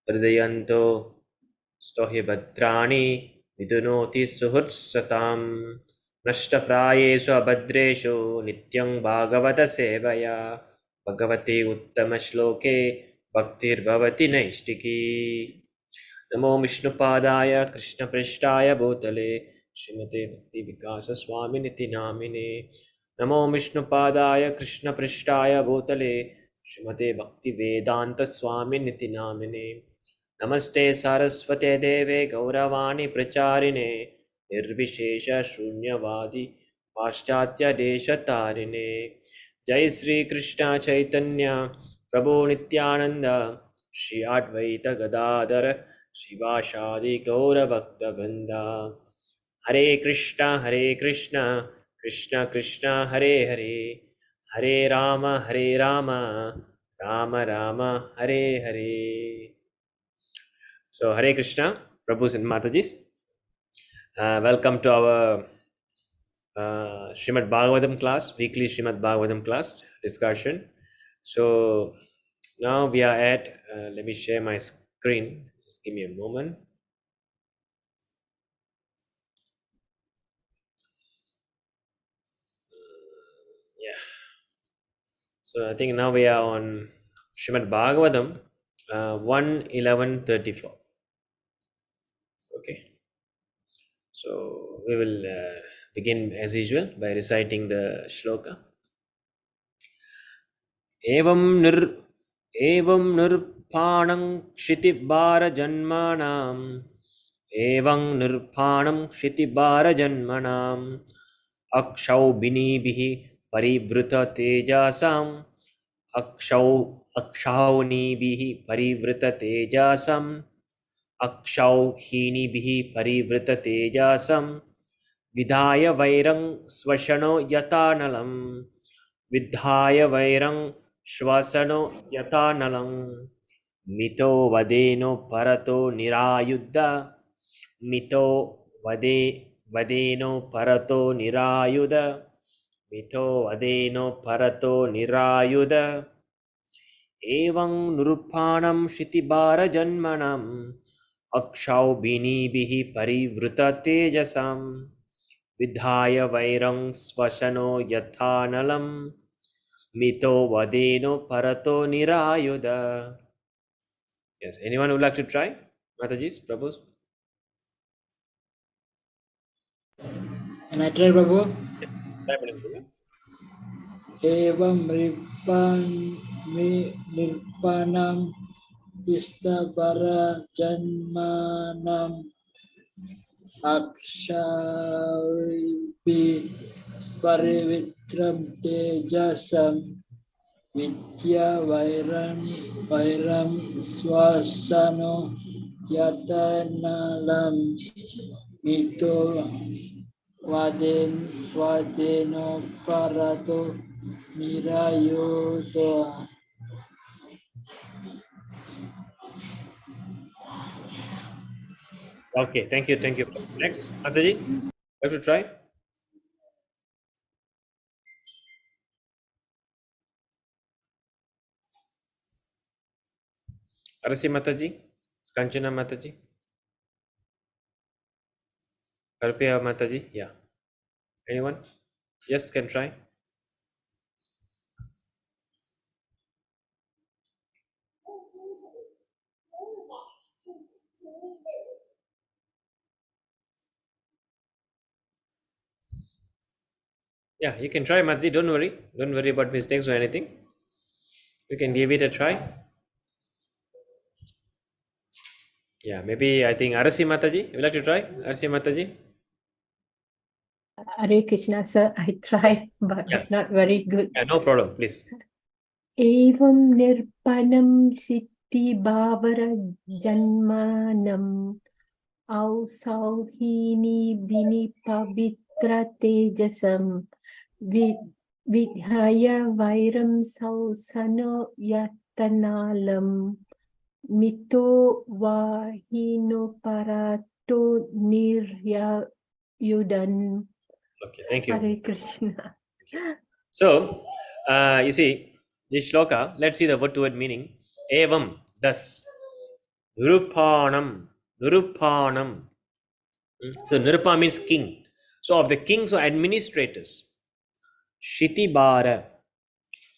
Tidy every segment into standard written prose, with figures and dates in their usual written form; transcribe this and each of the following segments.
Hridayanto stohi bhadrani vidunoti suhutsatam nashtaprayeshu abhadreshu nityam bhagavata sevaya bhagavate uttama shloke bhaktir bhavati naistiki. नमो विष्णुपादाय कृष्णपृष्ठाय भूतले श्रीमते भक्ति विकास स्वामिनिति नामिने। नमो विष्णुपादाय कृष्णपृष्ठाय भूतले श्रीमते भक्ति वेदांत स्वामिनिति नामिने। नमस्ते सारस्वते देवे गौरवाणी प्रचारिणे निर्विशेष शून्यवादी पाश्चात्य देशतारिणे। जय श्री कृष्ण चैतन्य प्रभु नित्यानंद श्री अद्वैत गदाधर शिवाशादि गौरभक्तवृंदा। हरे कृष्ण कृष्ण कृष्ण हरे हरे, हरे Ram Ram Ram Hare Hare. So Hare Krishna, Prabhus and Matajis. Welcome to our Srimad Bhagavatam class, weekly Srimad Bhagavatam class discussion. So now we are at, let me share my screen. Just give me a moment. Yeah. So I think now we are on Srimad Bhagavatam 1:11:34. Okay. So we will begin as usual by reciting the shloka. एवं निर्पाणं क्षितिभारजन्मनाम् एवं निर्पाणं क्षितिभारजन्मनाम् अक्षौहिणीभिः परिवृत तेजसाम् अक्षौहिणीभिः परिवृत तेजसम् अक्षौहिणीभिः परिवृत तेजसम् विधाय वैरं स्वशनो यथानलं विधाय वैरं श्वसनो यथानलं मितो वदेनो परतो निरायुध मितो वदेनो परतो निरायुध मितो वदेनो परतो निरायुध एवं निरुपाणं क्षितिभारजन्मनम् अक्षौहिणीभिः परिवृत तेजसाम् विधाय वैरं स्वशनो यथानलं मितो वदेनो परतो निरायुध. Yes, anyone would like to try? Mataji's, Prabhu's? Can I try, Prabhu? Yes, try, Prabhu. Evam nirpanam istabara janmanam akshavipi parivitram tejasam vidya vairam swasano yatanalam mito vadeno parato nirayuto. Okay, thank you. Next, Mataji, have to try. Arasi Mataji, Kanchana Mataji, Karpya Mataji, yeah. Anyone? Yes, can try. Yeah, you can try, Mataji. Don't worry about mistakes or anything. You can give it a try. Yeah, maybe I think Arasi Mataji, you like to try? Arasi Mataji? Hare Krishna, sir. I tried, but Yeah. not very good. Yeah, no problem, please. Evam nirpanam siddhi bhavara janmanam ausauhini bini pavitra tejasam vidhaya vairam sausano yatanalam mito vahino parato niryayudan. Okay, thank you. Hare Krishna. So, you see, this shloka, let's see the word to word meaning. Evam, thus. Nirupanam. Nirupanam. So Nirupa means king. So of the kings or administrators. Shiti Bara.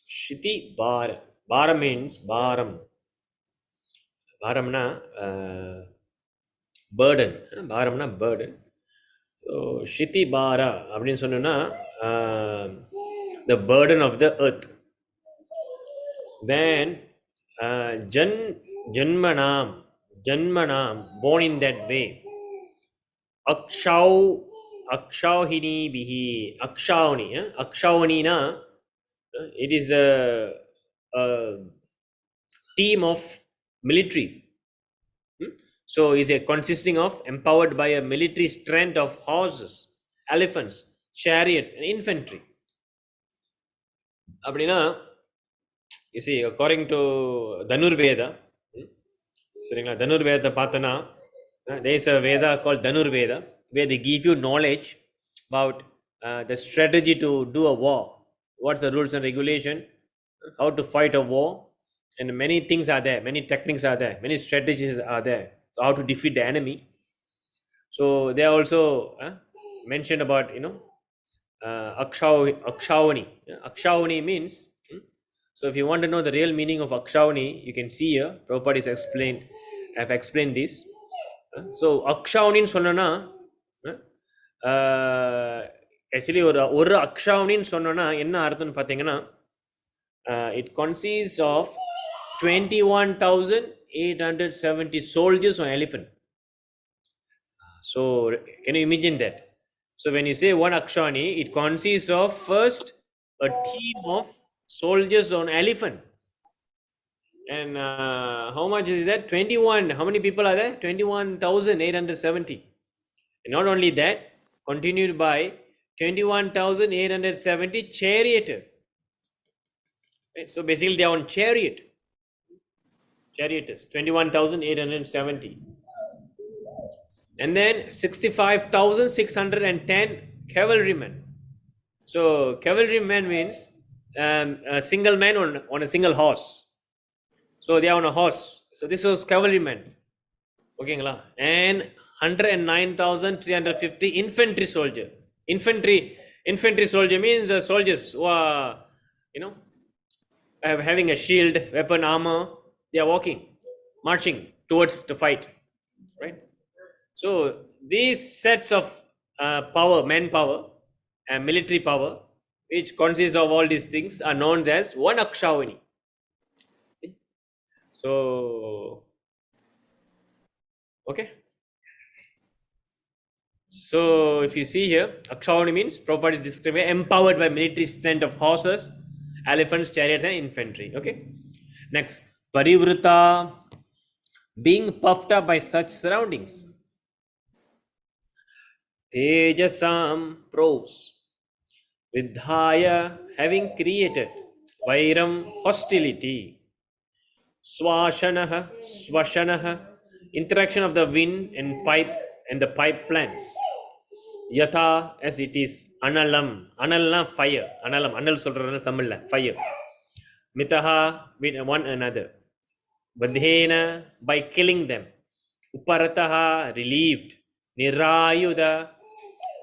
Shiti Bara. Bara means Baram. Baramna burden. Baramna burden. So Shiti Bara. அப்படின்னு சொன்னா the burden of the earth. Then Janmanam, born in that way. Akshauhini bihi. Akshauhini na, it is a team of military. So is a consisting of empowered by a military strength of horses, elephants, chariots and infantry. அப்படின்னா you see, according to Dhanurveda, சரிங்களா, தனுர்வேதத்தை பார்த்தோன்னா, there is a Veda called Dhanurveda where they give you knowledge about the strategy to do a war, what's the rules and regulation, how to fight a war, and many things are there, many techniques are there, many strategies are there, so how to defeat the enemy. So they are also mentioned about, Akshauhini. Akshauhini means, so if you want to know the real meaning of Akshauhini, you can see here, Prabhupada is explained, I have explained this. So Akshauhini சொன்னோன்னா, actually ஒரு அக்ஷாவணின்னு சொன்னோன்னா என்ன அர்த்தம்னு பார்த்தீங்கன்னா, it consists of 21,870 soldiers on elephant. So can you imagine that? So when you say one akshani, it consists of first a team of soldiers on elephant. And how much is that? 21. How many people are there? 21,870. And not only that, continued by 21,870 charioteers. Right? So basically they are on charioteers, 21,870. And then 65,610 cavalrymen. So cavalrymen means a single man on a single horse. So they are on a horse. So this was cavalrymen. Okay, and 109,350 infantry soldier. Infantry soldier means the soldiers who are, having a shield, weapon, armor. They are walking, marching towards the fight, right? So these sets of power, manpower and military power, which consists of all these things, are known as one Akshauhini. See? So, okay. So if you see here, Akshauhini means Prabhupada is describing empowered by military strength of horses, elephants, chariots and infantry. Okay. Next, Parivruta, being puffed up by such surroundings. Tejasam pros, Vidhaya, having created Vairam, hostility, Swashanaha, interaction of the wind and pipe and the pipe plants, Yatha, as it is, Analam, fire, Anal சொல்றதுனால தமிழ்ல fire, Mitaha, with one another, Vadhena, by killing them, Uparataha, relieved, Nirayuda,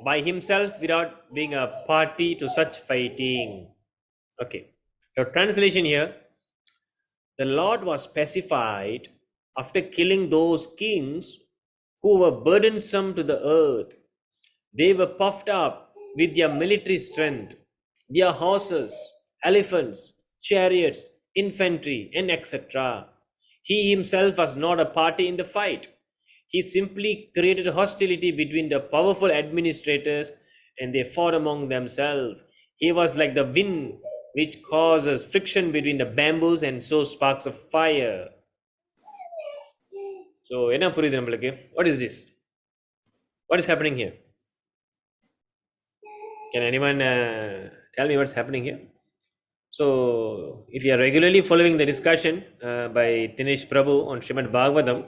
by himself without being a party to such fighting. Okay. The translation here, the Lord was pacified after killing those kings who were burdensome to the earth. They were puffed up with their military strength, their horses, elephants, chariots, infantry, and etc. He himself was not a party in the fight. He simply created hostility between the powerful administrators and they fought among themselves. He was like the wind which causes friction between the bamboos and so sparks of fire. So, enna puriyudhu nammalukku? What is this? What is happening here? Can anyone tell me what's happening here? So, if you are regularly following the discussion by Dinesh Prabhu on Srimad Bhagavatam,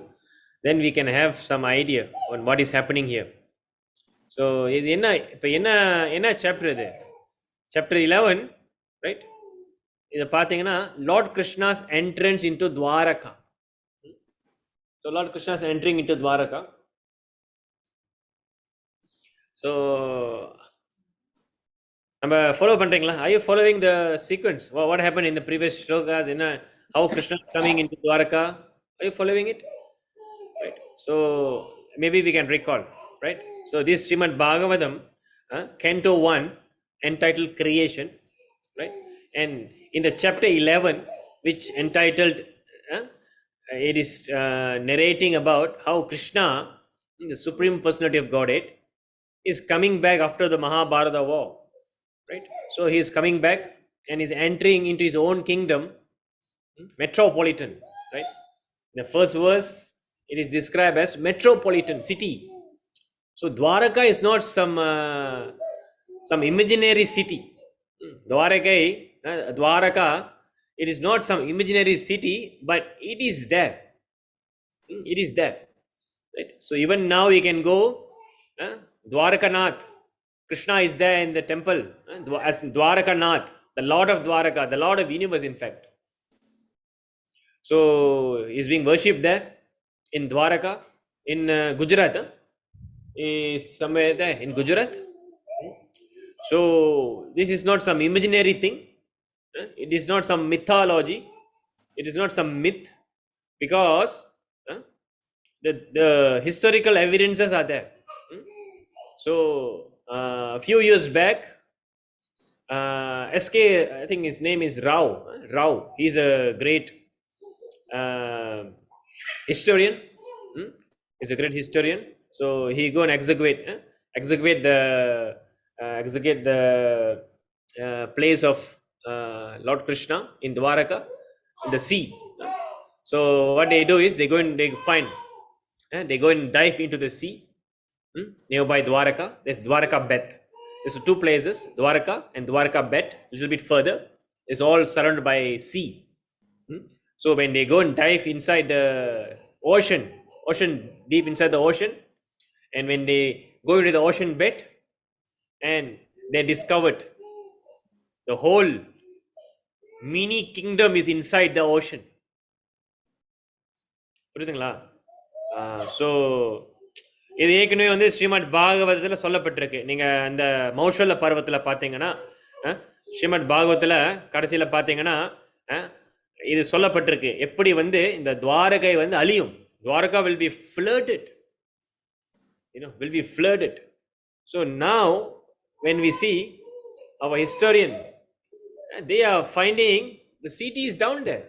then we can have some idea on what is happening here. So, இது என்ன chapter இது? Chapter 11, right? இதை பார்த்தீங்கன்னா Lord Krishna's entrance into Dwaraka. So Lord Krishna is entering into Dwaraka. So நம்ம follow பண்றீங்களா? Are you following the sequence? What happened in the previous shlokas? How Krishna is coming into Dwaraka? Are you following it? Right. So maybe we can recall. Right. So this Srimad Bhagavatam, Canto 1, entitled Creation. Right. And in the chapter 11, which entitled, it is narrating about how Krishna, the Supreme Personality of Godhead, is coming back after the Mahabharata war. Right. So he is coming back and is entering into his own kingdom, metropolitan. Right. The first verse, it is described as metropolitan city. So Dwaraka is not some imaginary city. Dwaraka, it is not some imaginary city, but it is there. It is there. Right. So even now we can go, Dwarakanath. Krishna is there in the temple as Dwarakanath, the Lord of Dwaraka, the Lord of universe, in fact. So he's being worshipped there in Dwaraka, in Gujarat. Is somewhere there in Gujarat. So this is not some imaginary thing. It is not some mythology. It is not some myth, because the historical evidences are there. So a few years back, SK, I think his name is Rao. Rao. He's a great historian. He's a great historian. So he go and execute the place of Lord Krishna in Dwaraka, in the sea. So what they do is they go and dive into the sea nearby Dwaraka. There's Dwaraka Bet. There's two places, Dwaraka and Dwaraka Bet. A little bit further, it's all surrounded by sea. So when they go and dive inside the ocean deep inside the ocean, and when they go into the ocean bed, and they discovered the whole mini kingdom is inside the ocean. புரியுதுங்களா? So இது ஏற்கனவே வந்து ஸ்ரீமத் பாகவதத்தில் சொல்லப்பட்டிருக்கு. நீங்கள் அந்த மௌஷல பர்வத்தில் பார்த்தீங்கன்னா, ஸ்ரீமத் பாகவத்தில் கடைசியில் பார்த்தீங்கன்னா இது சொல்லப்பட்டிருக்கு, எப்படி வந்து இந்த துவாரகை வந்து அழியும். Dwarka will be flooded, will be flooded. So now when we see our historian, they are finding the city is down there.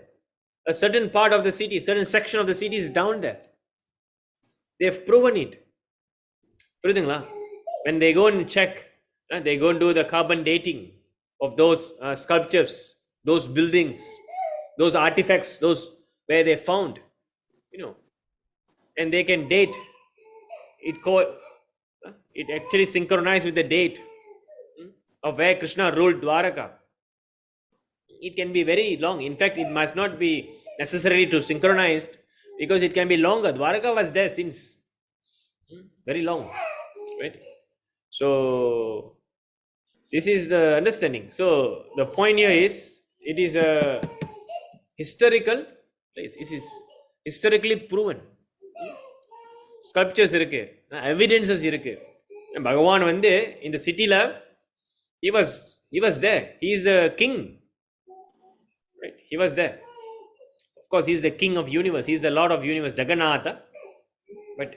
A certain part of the city, certain section of the city is down there. They have proven it. புரியுதுங்களா? When they go and check, they go and do the carbon dating of those sculptures, those buildings, those artifacts, those where they found, and they can date it. It actually synchronized with the date of where Krishna ruled Dwaraka. It can be very long. In fact, it must not be necessary to synchronize, because it can be longer. Dwaraka was there since very long, right? So this is the understanding. So the point here is, it is a historical place. It is historically proven. Sculptures இருக்கு, evidences இருக்கு. பகவான் வந்து இந்த சிட்டில he was there. He is the king, right? He was there. Of course, he is the king of universe. He is the Lord of universe, Jagannatha. But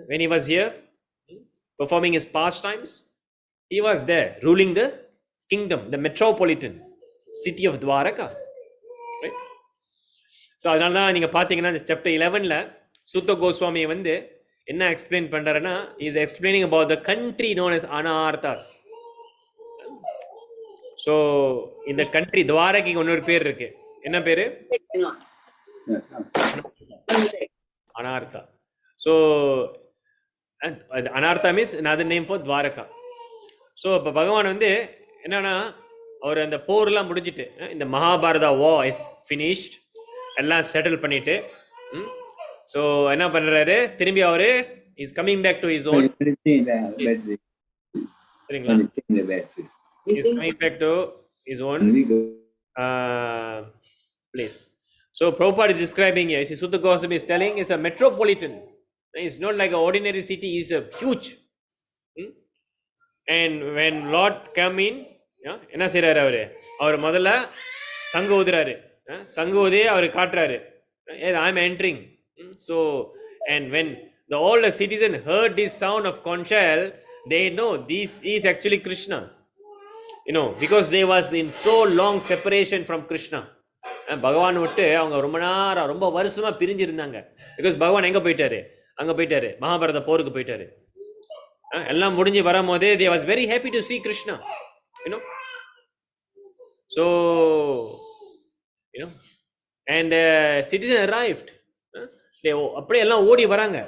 when he was here performing his pastimes, he was there ruling the kingdom, the metropolitan city of Dwaraka, right? So அதனால தான் நீங்க பாத்தீங்கன்னா இந்த chapter 11ல சுத்த கோஸ்வாமி வந்து என்ன explain பண்றாருன்னா, he is explaining about the country known as Anarthas. So இந்த country துவாரகைக்கு இன்னொரு பேர் இருக்கு. என்ன பேரு? Anartha. So Anartha means another name for Dwaraka. So இப்போ பகவான் வந்து என்னன்னா, அவர் அந்த போர்லாம் முடிஞ்சிட்டு, இந்த மகாபாரதா war is finished, எல்லாம் செட்டில் பண்ணிட்டு, ஸோ என்ன பண்றாரு, திரும்பி அவரு is coming back to his own, சரிங்களா, is coming back to his own place. So Prabhupada is describing here. See, Sutta Goswami is telling it's a metropolitan. It's not like an ordinary city. It's a huge. And when Lord come in, என்ன செய்றாரு அவரு? அவர் முதல்ல சங்கு ஊதுறாரு. சங்கு ஊதி அவர் காட்டுறாரு. I'm entering. So, and when all the citizens heard this sound of conch shell, they know this is actually Krishna. Because they was in so long separation from Krishna. பகவான் விட்டு அவங்க ரொம்ப நேரம் ரொம்ப வருஷமா பிரிஞ்சு இருந்தாங்க. பிகாஸ் பகவான் எங்க போயிட்டாரு? அங்க போயிட்டாரு, மகாபாரத போருக்கு போயிட்டாரு. எல்லாம் முடிஞ்சு வரும்போதே they was very happy to see Krishna. So, and citizen arrived. அப்படியே எல்லாம் ஓடி வராங்க.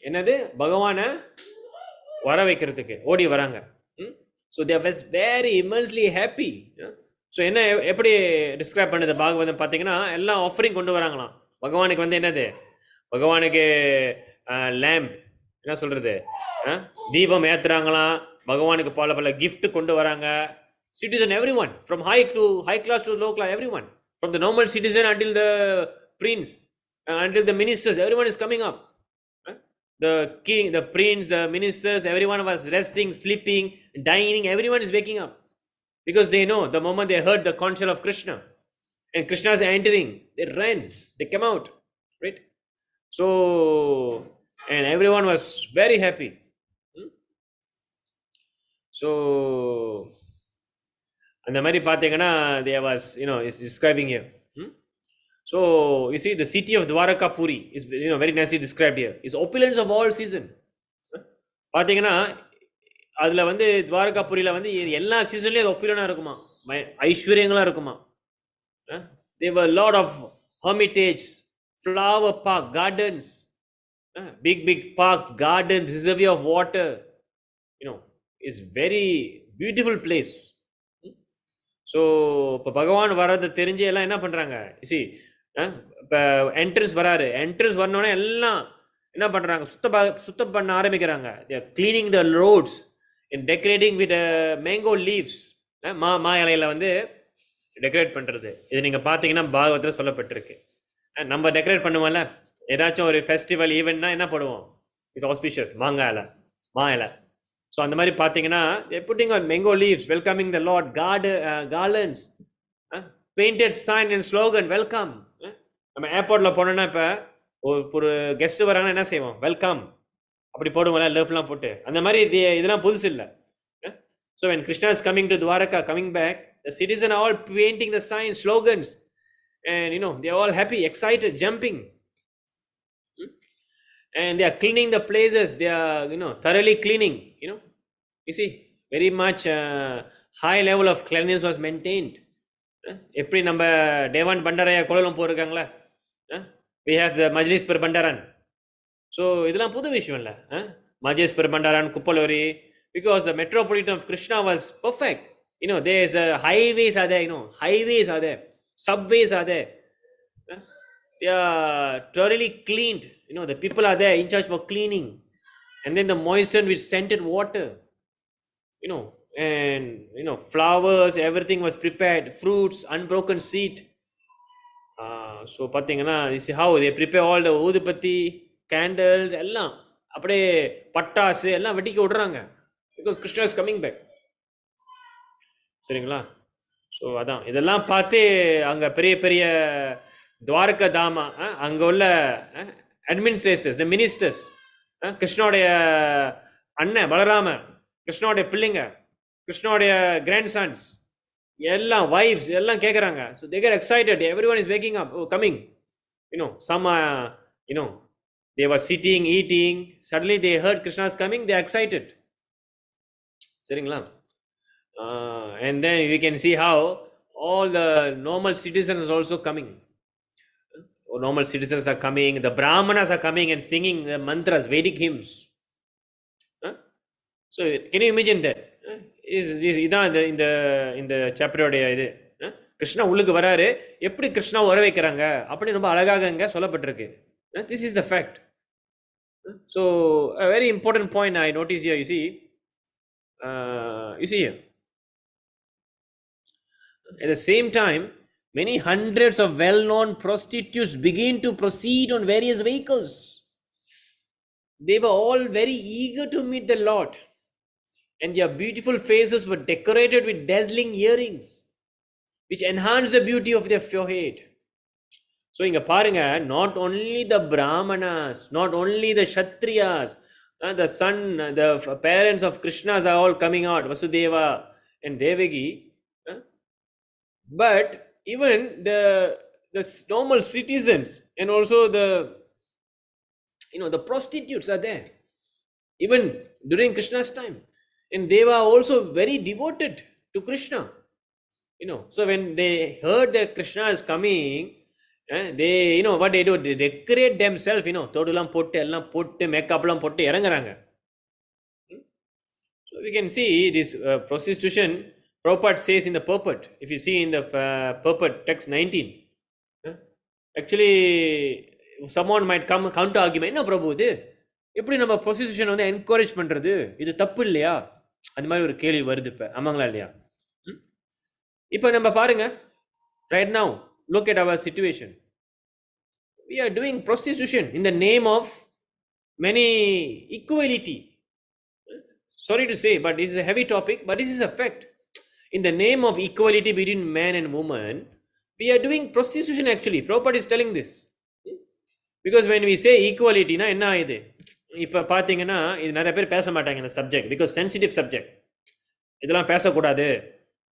என்னது? பகவானை வர வைக்கிறதுக்கு ஓடி வராங்க. So they was very immensely happy. So என்ன எப்படி டிஸ்கிரைப் பண்ணுது பாகவதம் பார்த்தீங்கன்னா, எல்லாம் ஆஃபரிங் கொண்டு வராங்களாம். பகவானுக்கு வந்து என்னது? பகவானுக்கு லேம்ப், என்ன சொல்றது, தீபம் ஏத்துறாங்களாம். பகவானுக்கு பல பல கிஃப்ட் கொண்டு வராங்க. Citizen every one, from high class to low class, every one, from the normal citizen until the prince, until the ministers, everyone is coming up. The king, the prince, the ministers, everyone was resting, sleeping, dining, everyone is waking up. Because they know the moment they heard the conch shell of Krishna and Krishna is entering, they ran, they came out, right? So, and everyone was very happy. So, and the mari pathina, there was, is describing here. So, you see, the city of Dwaraka Puri is, very nicely described here. It's opulence of all season. பாத்தீங்கன்னா அதில் வந்து துவாரகாபுரியில் வந்து எல்லா சீசன்லேயும் அது ஒப்பிலனாக இருக்குமா, ஐஸ்வர்யங்களாக இருக்குமா. தேவர் lot of hermitage, flower park, gardens, big big parks, garden, reservoir of water, it's very beautiful place. So இப்போ பகவான் வர்றதை தெரிஞ்சு எல்லாம் என்ன பண்ணுறாங்க? சி, இப்போ என்ட்ரன்ஸ் வராரு, என்ட்ரன்ஸ் வரணுன்னே எல்லாம் என்ன பண்ணுறாங்க? சுத்தம் பண்ண ஆரம்பிக்கிறாங்க. Cleaning the roads and decorating with mango leaves. மா இலையில வந்து டெக்கரேட் பண்ணுறது. இது நீங்கள் பார்த்தீங்கன்னா பாகவத்தில் சொல்லப்பட்டிருக்கு. நம்ம டெக்கரேட் பண்ணுவோம்ல, ஏதாச்சும் ஒரு ஃபெஸ்டிவல் ஈவெண்ட்னா என்ன பண்ணுவோம்? இட்ஸ் ஆஸ்பிஷியஸ், மாங்காய் இலை, மா இலை. ஸோ அந்த மாதிரி பார்த்தீங்கன்னா putting on mango leaves, welcoming the lord, garlands, painted sign and slogan, welcome. நம்ம ஏர்போர்ட்டில் போனோன்னா இப்போ ஒரு கெஸ்ட் வராங்கன்னா என்ன செய்வோம்? வெல்கம் அப்படி போடுவோம்ல, லவ்லாம் போட்டு. அந்த மாதிரி இதெல்லாம் புதுசு இல்லை. So when Krishna is coming to Dwaraka, coming back, the citizens are all painting the signs, slogans, and they are all happy, excited, jumping, and they are cleaning the places. They are thoroughly cleaning. You see, very much high level of cleanliness was maintained. எப்படி நம்ம டேவான் பண்டாரையா கோலம்பூர் இருக்காங்களா, we have the Majlis per Bandaran. So இதெல்லாம் புது விஷயம் இல்லை. Majlis per Bandaran, Kuppaluri, because the metropolitan of Krishna was perfect. There's highways are there, highways are there, subways are there. They are thoroughly cleaned. The people are there in charge for cleaning. And then the moistened with scented water. And flowers, everything was prepared, fruits, unbroken seed. So பார்த்தீங்கன்னா, this is how they prepare all the ஊதுபத்தி, candles எல்லாம் அப்படியே பட்டாசு எல்லாம் வெடிக்க விடுறாங்க. Because Krishna is coming back. சரிங்களா? So அதான் இதெல்லாம் பார்த்து அங்கே பெரிய பெரிய துவாரக தாமா, அங்கே உள்ள அட்மினிஸ்ட்ரேட்டர்ஸ், த மினிஸ்டர்ஸ், கிருஷ்ணோடைய அண்ணன் பலராம, கிருஷ்ணோடைய பிள்ளைங்க, கிருஷ்ணோடைய கிராண்ட் சன்ஸ், எல்லாம் வைஃப்ஸ் எல்லாம் கேட்குறாங்க. So they get excited, every one is waking up, coming. Some they were sitting, eating, suddenly they heard Krishna is coming, they are excited. சரிங்களா? And then we can see how all the normal citizens are also coming. Normal citizens are coming, the Brahmanas are coming and singing the mantras, Vedic hymns. So can you imagine that? இதான் இந்த சாப்டரோடைய இது. கிருஷ்ணா உள்ளுக்கு வராரு, எப்படி கிருஷ்ணா வர வைக்கிறாங்க அப்படின்னு ரொம்ப அழகாக இங்கே சொல்லப்பட்டிருக்கு. This is the fact. So a very important point I notice here, you see here. At the same time, Many hundreds of well-known prostitutes begin to proceed on various vehicles. They were all very eager to meet the Lord, and their beautiful faces were decorated with dazzling earrings, which enhanced the beauty of their forehead. So inga parunga, not only the Brahmanas, not only the Kshatriyas, the son, the parents of Krishnas are all coming out, Vasudeva and Devaki, but even the normal citizens and also the the prostitutes are there, even during Krishna's time, and they were also very devoted to Krishna. So when they heard that Krishna is coming, they what they do, they decorate themselves, thodulam pottu ellam pottu makeup lam pottu irangaranga. So we can see this prostitution. Prabhupada says in the purport, if you see in the purport text 19, actually someone might come counter argument, என்ன பிரபு இது எப்படி நம்ம prostitution வந்து encourage பண்றது, இது தப்பு இல்லையா, அந்த மாதிரி ஒரு கேள்வி வருது இப்ப, ஆமாங்களா இல்லையா? இப்போ நம்ம பாருங்க, right now look at our situation. We are doing prostitution in the name of many equality. Sorry to say, but this is a heavy topic, but this is a fact. In the name of equality between man and woman, we are doing prostitution actually. Prabhupada is telling this. Because when we say equality, na enna idu? இப்போ பார்த்தீங்கன்னா இது நிறைய பேர் பேச மாட்டாங்க இந்த subject, because sensitive subject, இதெல்லாம் பேசக்கூடாது.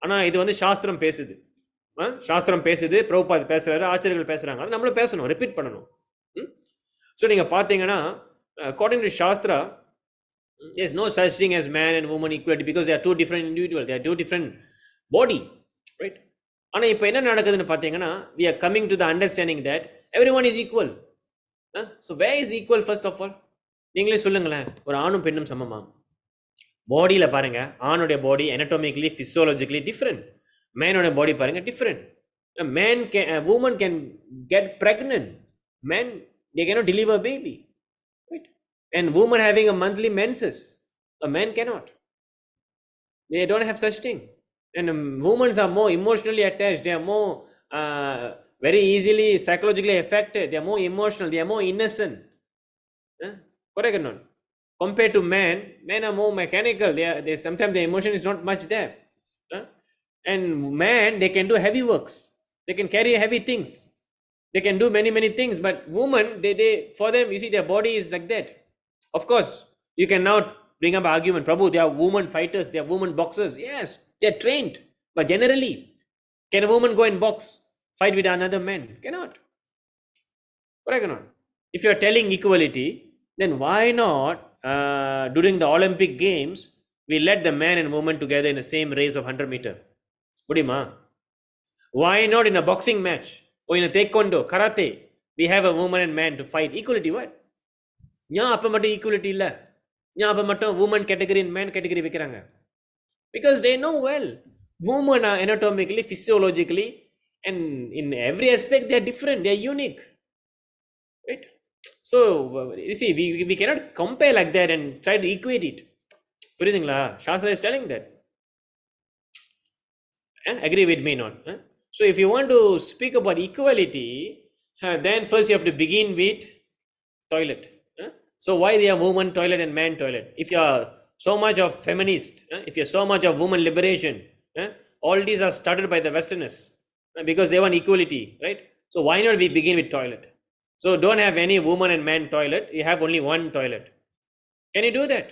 ஆனால் இது வந்து சாஸ்திரம் பேசுது, சாஸ்திரம் பேசுது, பிரபுபாத் பேசுறாரு, ஆச்சாரியர்கள் பேசுறாங்க, அது நம்மளும் பேசணும், ரிப்பீட் பண்ணணும். ஸோ நீங்கள் பார்த்தீங்கன்னா according to shastra, there is no such thing as man and woman equality, because they are two different individuals, they are two different body, right? ஆனால் இப்போ என்ன நடக்குதுன்னு பார்த்தீங்கன்னா, we are coming to the understanding that everyone is equal. So where is equal first of all? நீங்களே சொல்லுங்களேன், ஒரு ஆணும் பெண்ணும் சமமா? பாடியில் பாருங்க, ஆணுடைய பாடி anatomically physiologically different, மேனோட பாடி பாருங்க different. A woman can get pregnant, men they cannot deliver a baby, right? And woman having a monthly menses, a man cannot. They don't have such thing. And women are more emotionally attached, they are more very easily psychologically affected, they are more emotional, they are more innocent. Correct or not? Compared to men are more mechanical, they sometimes the emotion is not much there. And man, they can do heavy works, they can carry heavy things, they can do many things, but women, they for them, you see, their body is like that. Of course, you can now bring up argument, Prabhu, they are women fighters, they are women boxers. Yes, they are trained, but generally, can a woman go and box, fight with another man? Cannot. Correct or not? If you are telling equality, then why not during the Olympic Games we let the man and woman together in the same race of 100 meter? Budima. Why not in a boxing match or in a taekwondo, karate, we have a woman and man to fight? Equality what? Yeah, appa mattum equality illa. Yeah, appa mattum woman category and man category vikiranga. Because they know well, women are anatomically, physiologically, and in every aspect they are different, they are unique, right? So you see, we cannot compare like that and try to equate it. புரியுதுங்களா? Shastra is telling that. Agree with me not? So if you want to speak about equality, then first you have to begin with toilet. So why they are woman toilet and man toilet? If you are so much of feminist, if you are so much of woman liberation, all these are started by the Westerners because they want equality, right? So why not we begin with toilet? So don't have any woman and man toilet, you have only one toilet. Can you do that?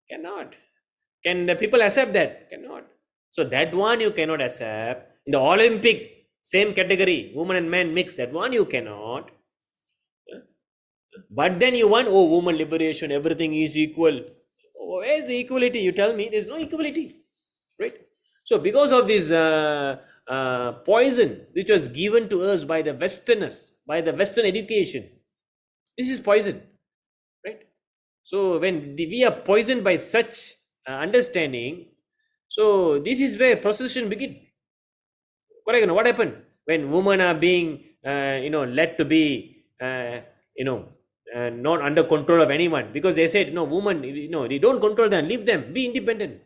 Cannot. Can the people accept that? Cannot. So that one you cannot accept. In the Olympic, same category, woman and man mixed, that one you cannot. But then you want, oh, woman liberation, everything is equal. Oh, where is the equality? You tell me, there's no equality, right? So because of this poison which was given to us by the Westerners, by the Western education, this is poison, right? So when we are poisoned by such understanding, so this is where prostitution begin. Correct? What happened when women are being led to be not under control of anyone, because they said no, women, they don't control them, leave them, be independent.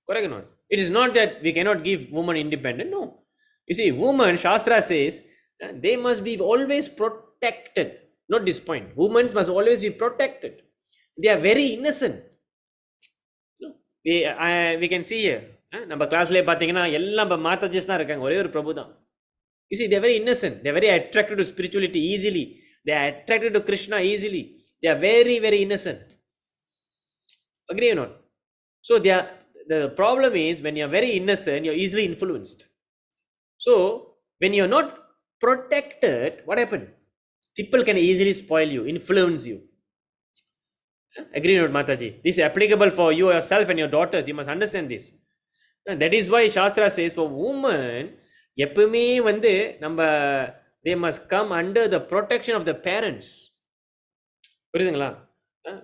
Correct or not? It is not that we cannot give woman independent. No. You see, woman, Shastra says, they must be always protected. Not this point. Women must always be protected. They are very innocent. No. We can see here. நம்ம கிளாஸ்லேயே பார்த்தீங்கன்னா எல்லாம் மாதாஜிஸ் தான் இருக்காங்க, ஒரே ஒரு பிரபு தான். You see, they're very innocent. They're very attracted to spirituality easily. They are attracted to Krishna easily. They are very, very innocent. Agree or not? So the problem is when you're very innocent, you're easily influenced. So when you're not protected, what happened? People can easily spoil you, influence you. Agree or not, Mataji? This is applicable for you yourself and your daughters. You must understand this. And that is why Shastra says for women, எப்பவுமே வந்து நம்ம they must come under the protection of the parents. புரியுதுங்களா?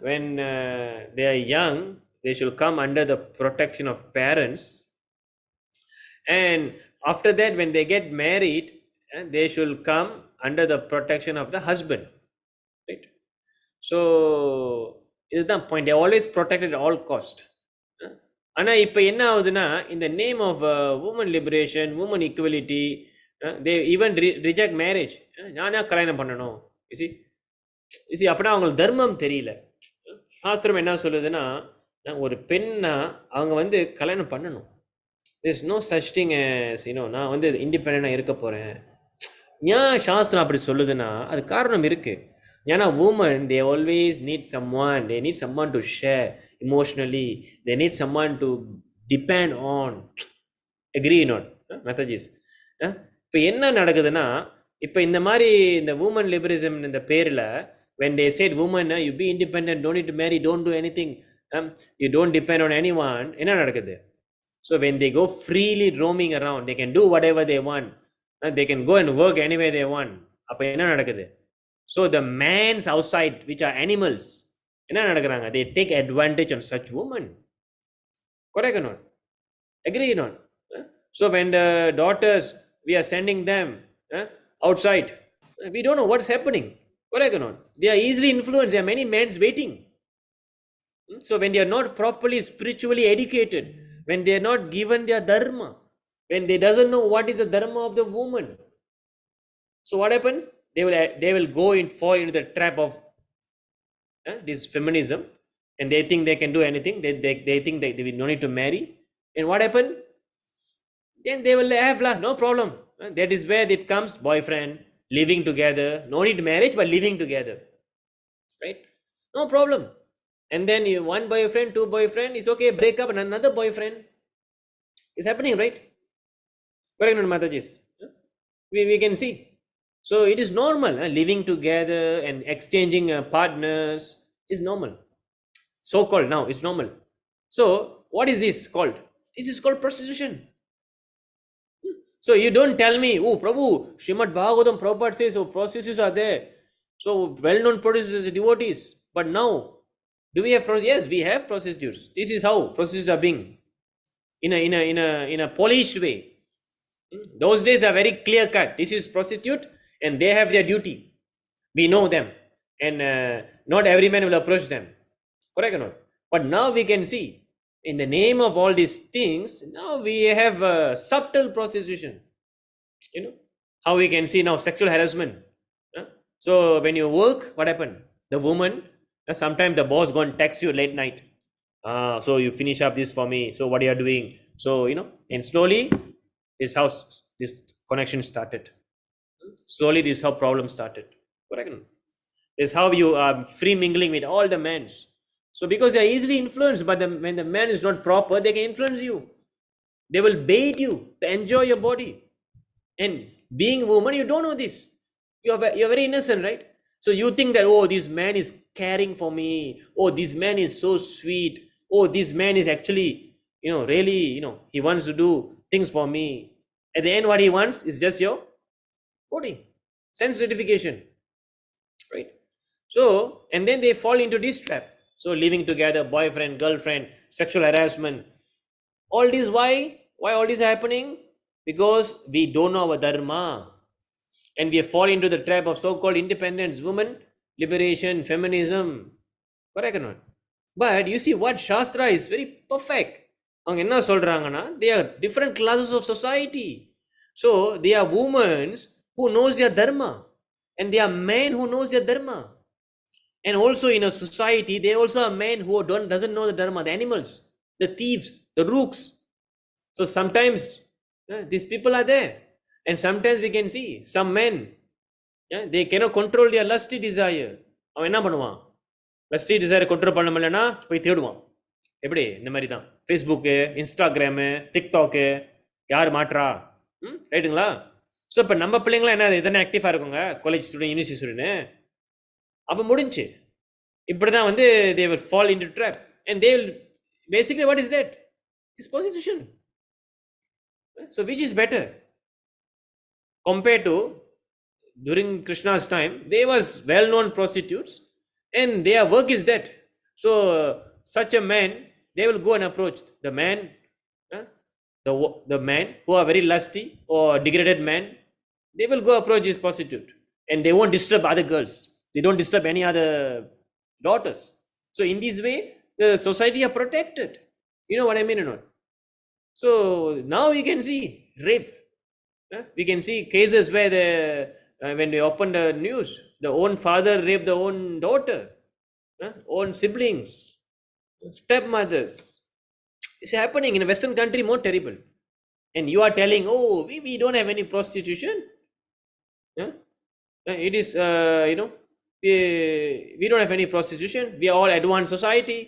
When they are young, they should come under the protection of parents, and after that when they get married, they should come under the protection of the husband, right? So இதுதான் point. They are always protected at all cost. ஆனால் இப்போ என்ன ஆகுதுன்னா, in the name of woman liberation, woman equality, they even reject marriage. நானா கல்யாணம் பண்ணணும், EC அப்படின்னா அவங்களுக்கு தர்மம் தெரியல. சாஸ்திரம் என்ன சொல்லுதுன்னா, ஒரு பெண்ணா அவங்க வந்து கல்யாணம் பண்ணணும். There is no such thing as, நான் வந்து இண்டிபெண்டாக இருக்க போகிறேன். ஏன் சாஸ்திரம் அப்படி சொல்லுதுன்னா, அது காரணம் இருக்குது. ஏன்னா women, they always need someone. They need someone to share emotionally. They need someone to depend on. Agree or not, Mataji's? இப்போ என்ன நடக்குதுன்னா, இப்போ இந்த மாதிரி இந்த woman liberalism இந்த பேரில், when they said woman, you be independent, don't need to marry, don't do anything, you don't depend on anyone, என்ன நடக்குது? So when they go freely roaming around, they can do whatever they want, they can go and work anywhere they want. அப்போ என்ன நடக்குது? So the mans outside, which are animals, என்ன நடக்குறாங்க? They take advantage on such women. Correct or not? Agree or not? So when the daughters, we are sending them outside, we don't know what's happening. Correct or not? They are easily influenced. There are many men waiting. So when they are not properly spiritually educated, when they are not given their dharma, when they doesn't know what is the dharma of the woman, so what happened? They will go and fall into the trap of this feminism, and they think they can do anything. They think that they no need to marry. And what happened? Then they will have no problem. That is where it comes, boyfriend, living together. No need marriage, but living together. Right? No problem. And then you one boyfriend, two boyfriend, it's okay, break up and another boyfriend. It's happening, right? Correct, Matajis? We can see. So it is normal. Living together and exchanging partners is normal. So-called now, it's normal. So what is this called? This is called prostitution. So you don't tell me, oh Prabhu, Srimad Bhagavatam, Prabhupada says, oh, prostitutes are there. So well-known prostitutes, devotees. But now, do we have prostitutes? Yes, we have prostitutes. This is how prostitutes are being, in a polished way. Those days are very clear cut. This is prostitute, and they have their duty. We know them, and not every man will approach them. Correct or not? But now we can see, in the name of all these things, now we have subtle prostitution. How we can see now sexual harassment. So when you work, what happened? The woman, sometimes the boss go and text you late night. So you finish up this for me. So what you are doing? So and slowly, this how this connection started. Slowly, this is how problem started. Correct? This is how you are free mingling with all the men. So because they are easily influenced, but when the man is not proper, they can influence you. They will bait you to enjoy your body. And being a woman, you don't know this. You're very innocent, right? So you think that, oh, this man is caring for me. Oh, this man is so sweet. Oh, this man is actually, really, he wants to do things for me. At the end, what he wants is just your body, sense gratification, right? So, and then they fall into this trap. So living together, boyfriend, girlfriend, sexual harassment, all this. Why all this is happening? Because we don't know our dharma, and we fall into the trap of so-called independence, women liberation, feminism. Correct or not? But you see what Shastra is very perfect. அவங்க என்ன சொல்றாங்கன்னா, they are different classes of society. So they are women who knows their dharma, and they are men who knows their dharma. And also in a society, they also are men who doesn't know the dharma, the animals, the thieves, the rooks. So sometimes these people are there, and sometimes we can see some men, they cannot control their lusty desire. அவன் என்ன பண்ணுவான்? lusty desire control பண்ண முடியலன்னா போய் தேடுவான். எப்படி? இந்த மாதிரி தான் ஃபேஸ்புக்கு, இன்ஸ்டாகிராமு, டிக்டாக்கு, யார் மாற்றா? ரைட்டுங்களா? ஸோ இப்போ நம்ம பிள்ளைங்களாம் என்ன இதெல்லாம் ஆக்டிவாக இருக்குங்க, காலேஜ் ஸ்டூடெண்ட், யூனிவர்சிட்டி ஸ்டூடெண்ட். அப்போ முடிஞ்சு இப்படி தான் வந்து they will fall into trap, and they will basically, what is that? It's prostitution. So which is better compared to during Krishna's time? They was well-known prostitutes, and their work is that. So such a man, they will go and approach the man, the man who are very lusty or degraded man. They will go approach his prostitute, and they won't disturb other girls. They don't disturb any other daughters. So in this way, the society are protected. You know what I mean or not? So now you can see rape. We can see cases where when they open the news, the own father raped the own daughter, own siblings, stepmothers. It's happening in a Western country, more terrible. And you are telling, oh, we don't have any prostitution. It is, we don't have any prostitution. We are all advanced society.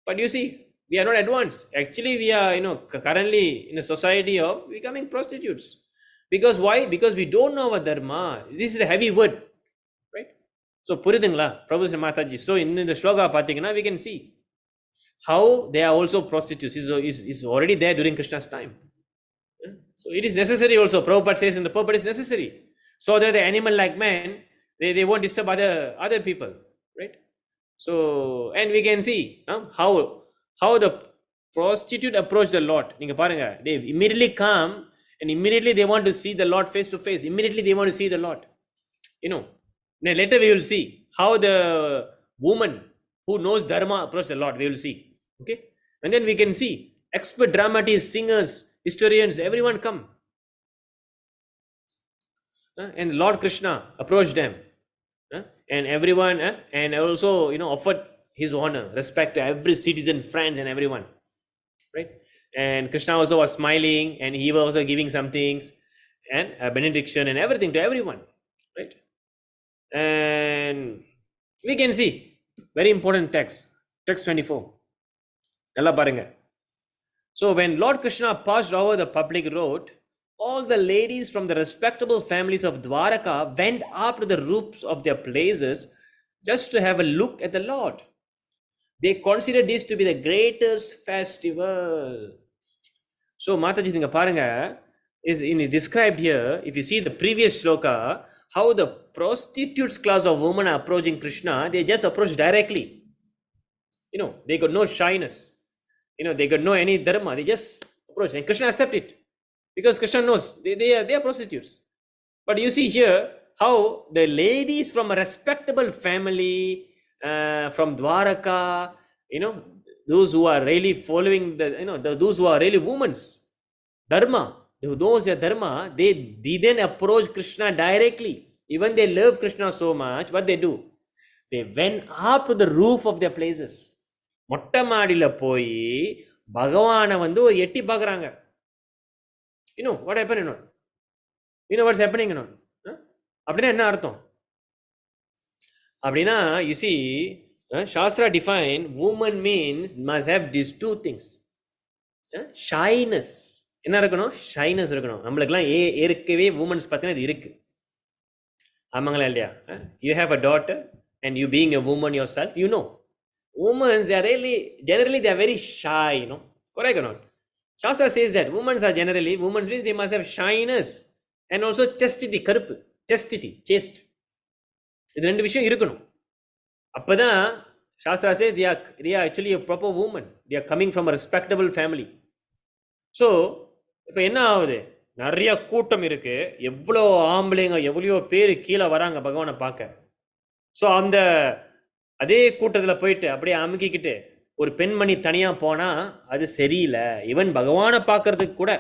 But you see, we are not advanced. Actually, we are, currently in a society of becoming prostitutes. Because why? Because we don't know our dharma. This is a heavy word, right? So, புரியுதுங்களா பிரபு Mataji? So, in the shloka பார்த்தீங்கன்னா, we can see how they are also prostitutes. Is already there during Krishna's time. So, it is necessary also. Prabhupada says in the purport, is necessary, so that the animal like man, they won't disturb other people, right? So, and we can see how the prostitute approached the Lord. நீங்க பாருங்க, they immediately come and immediately they want to see the Lord face to face. Immediately they want to see the Lord. Then later we will see how the woman who knows dharma approached the Lord. We will see. Okay, and then we can see expert dramatists, singers, historians, everyone come, and Lord Krishna approached them, and everyone, and also offered his honor, respect to every citizen, friends, and everyone, right? And Krishna also was smiling, and he was also giving some things and a benediction and everything to everyone, right? And we can see very important text 24. Nalla parunga. So when Lord Krishna passed over the public road, all the ladies from the respectable families of Dwaraka went up to the roofs of their places just to have a look at the Lord. They considered this to be the greatest festival. So Mataji, neenga parunga, is described here. If you see the previous shloka, how the prostitutes class of women are approaching Krishna, they just approach directly. They got no shyness. They got no any dharma. They just approach, and Krishna accept it, because Krishna knows they are prostitutes. But you see here how the ladies from a respectable family, from Dwaraka, those who are really following those who are really women's dharma, who knows their dharma, they didn't approach Krishna directly. Even they love Krishna so much, what they do? They went up to the roof of their places. மொட்டை மாடியில் போய் பகவானை வந்து எட்டி பார்க்குறாங்க. what happened? What's happening? அப்படின்னா என்ன அர்த்தம்? அப்படின்னா, you see, Shastra define woman means must have these two things. Shyness. என்ன இருக்கணும்? ஷைனஸ் இருக்கணும். நம்மளுக்கெல்லாம் ஏற்கவே உமன்ஸ் பார்த்தீங்கன்னா இது இருக்கு. ஆமாங்களா இல்லையா? You have a daughter, and you being a woman yourself, women, they are really, generally they are very shy, correct or not? Shastra says that women means they must have shyness and also chastity, கருப்பு, chastity, chaste. இது ரெண்டு விஷயம் இருக்கணும். அப்பதான் Shastra says they are actually a proper woman. They are coming from a respectable family. So இப்போ என்ன ஆகுது? நிறைய கூட்டம் இருக்கு, எவ்வளோ ஆம்பளைங்க, எவ்வளோ பேர் கீழே வராங்க பகவானை பார்க்க. ஸோ அந்த அதே கூட்டத்தில் போயிட்டு அப்படியே அமுக்கிக்கிட்டு ஒரு பெண்மணி தனியா போனா அது சரியில்லை. ஈவன் பகவானை பார்க்கறதுக்கு கூட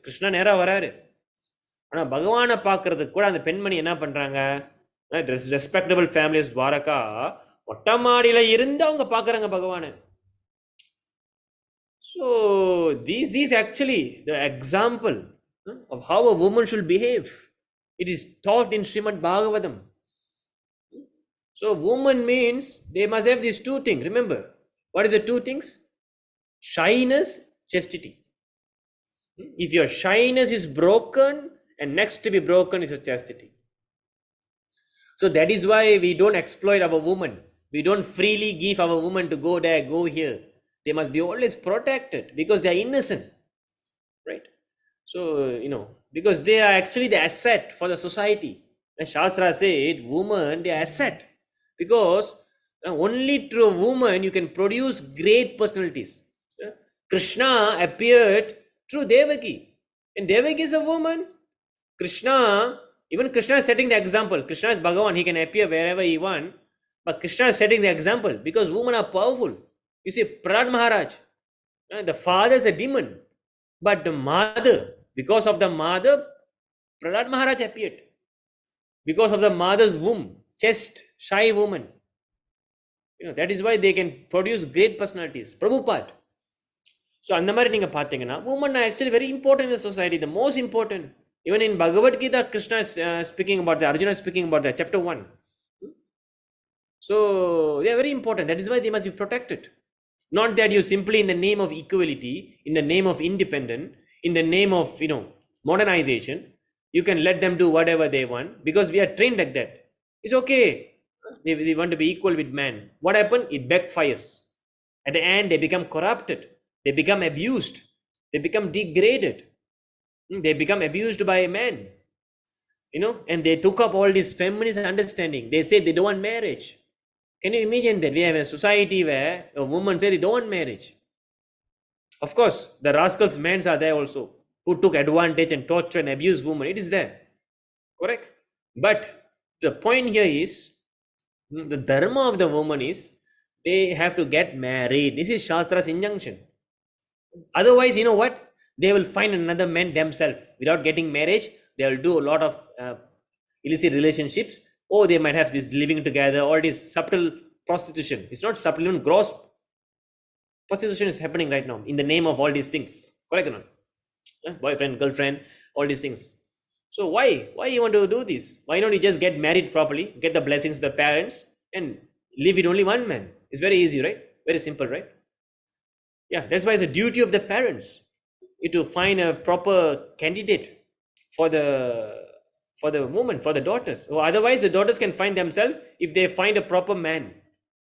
கிருஷ்ணா நேரா வராரு. ஆனா பகவானை பார்க்கறதுக்கு கூட அந்த பெண்மணி என்ன பண்றாங்க? ரெஸ்பெக்டபிள் ஃபேமிலிஸ் துவாரகா மொட்டை மாடியில இருந்து அவங்க பார்க்கறாங்க பகவானை. So this is actually the example of how a woman should behave. It is taught in Srimad Bhagavatam. So woman means they must have these two things. Remember, what is the two things? Shyness, chastity. If your shyness is broken, and next to be broken is your chastity. So that is why we don't exploit our woman. We don't freely give our woman to go there, go here. They must be always protected because they are innocent, right? So, because they are actually the asset for the society. The Shastra said, women, they are asset. Because only through a woman you can produce great personalities. Krishna appeared through Devaki. And Devaki is a woman. Even Krishna is setting the example. Krishna is Bhagavan. He can appear wherever he wants. But Krishna is setting the example because women are powerful. You see, Prahlad Maharaj, the father is a demon. But the mother, because of the mother, Prahlad Maharaj appeared. Because of the mother's womb, chest, shy woman. That is why they can produce great personalities. Prabhupada. So, அந்த மாதிரி நீங்க பார்த்தீங்கன்னா women are actually very important in the society, the most important. Even in Bhagavad Gita, Krishna is speaking about that, Arjuna is speaking about that, chapter 1. So, they are very important. That is why they must be protected. Not that you simply in the name of equality, in the name of independence, in the name of, modernization, you can let them do whatever they want because we are trained like that. It's okay. They want to be equal with man. What happened? It backfires. At the end, they become corrupted. They become abused. They become degraded. They become abused by a man. And they took up all this feminist understanding. They say they don't want marriage. Can you imagine that? We have a society where a woman says they don't want marriage. Of course, the rascals men are there also, who took advantage and torture and abused women. It is there. Correct? But the point here is, the dharma of the woman is, they have to get married. This is Shastra's injunction. Otherwise, you know what? They will find another man themselves. Without getting marriage, they will do a lot of illicit relationships. Oh, they might have this living together, all this subtle prostitution. It's not subtle, even gross prostitution is happening right now in the name of all these things. Correct or not? Boyfriend, girlfriend, all these things. So why you want to do this? Why don't you just get married properly, get the blessings of the parents, and live with only one man? It's very easy, right? Very simple, right? Yeah, that's why it's a duty of the parents to find a proper candidate for the woman, for the daughters. Or otherwise, the daughters can find themselves if they find a proper man,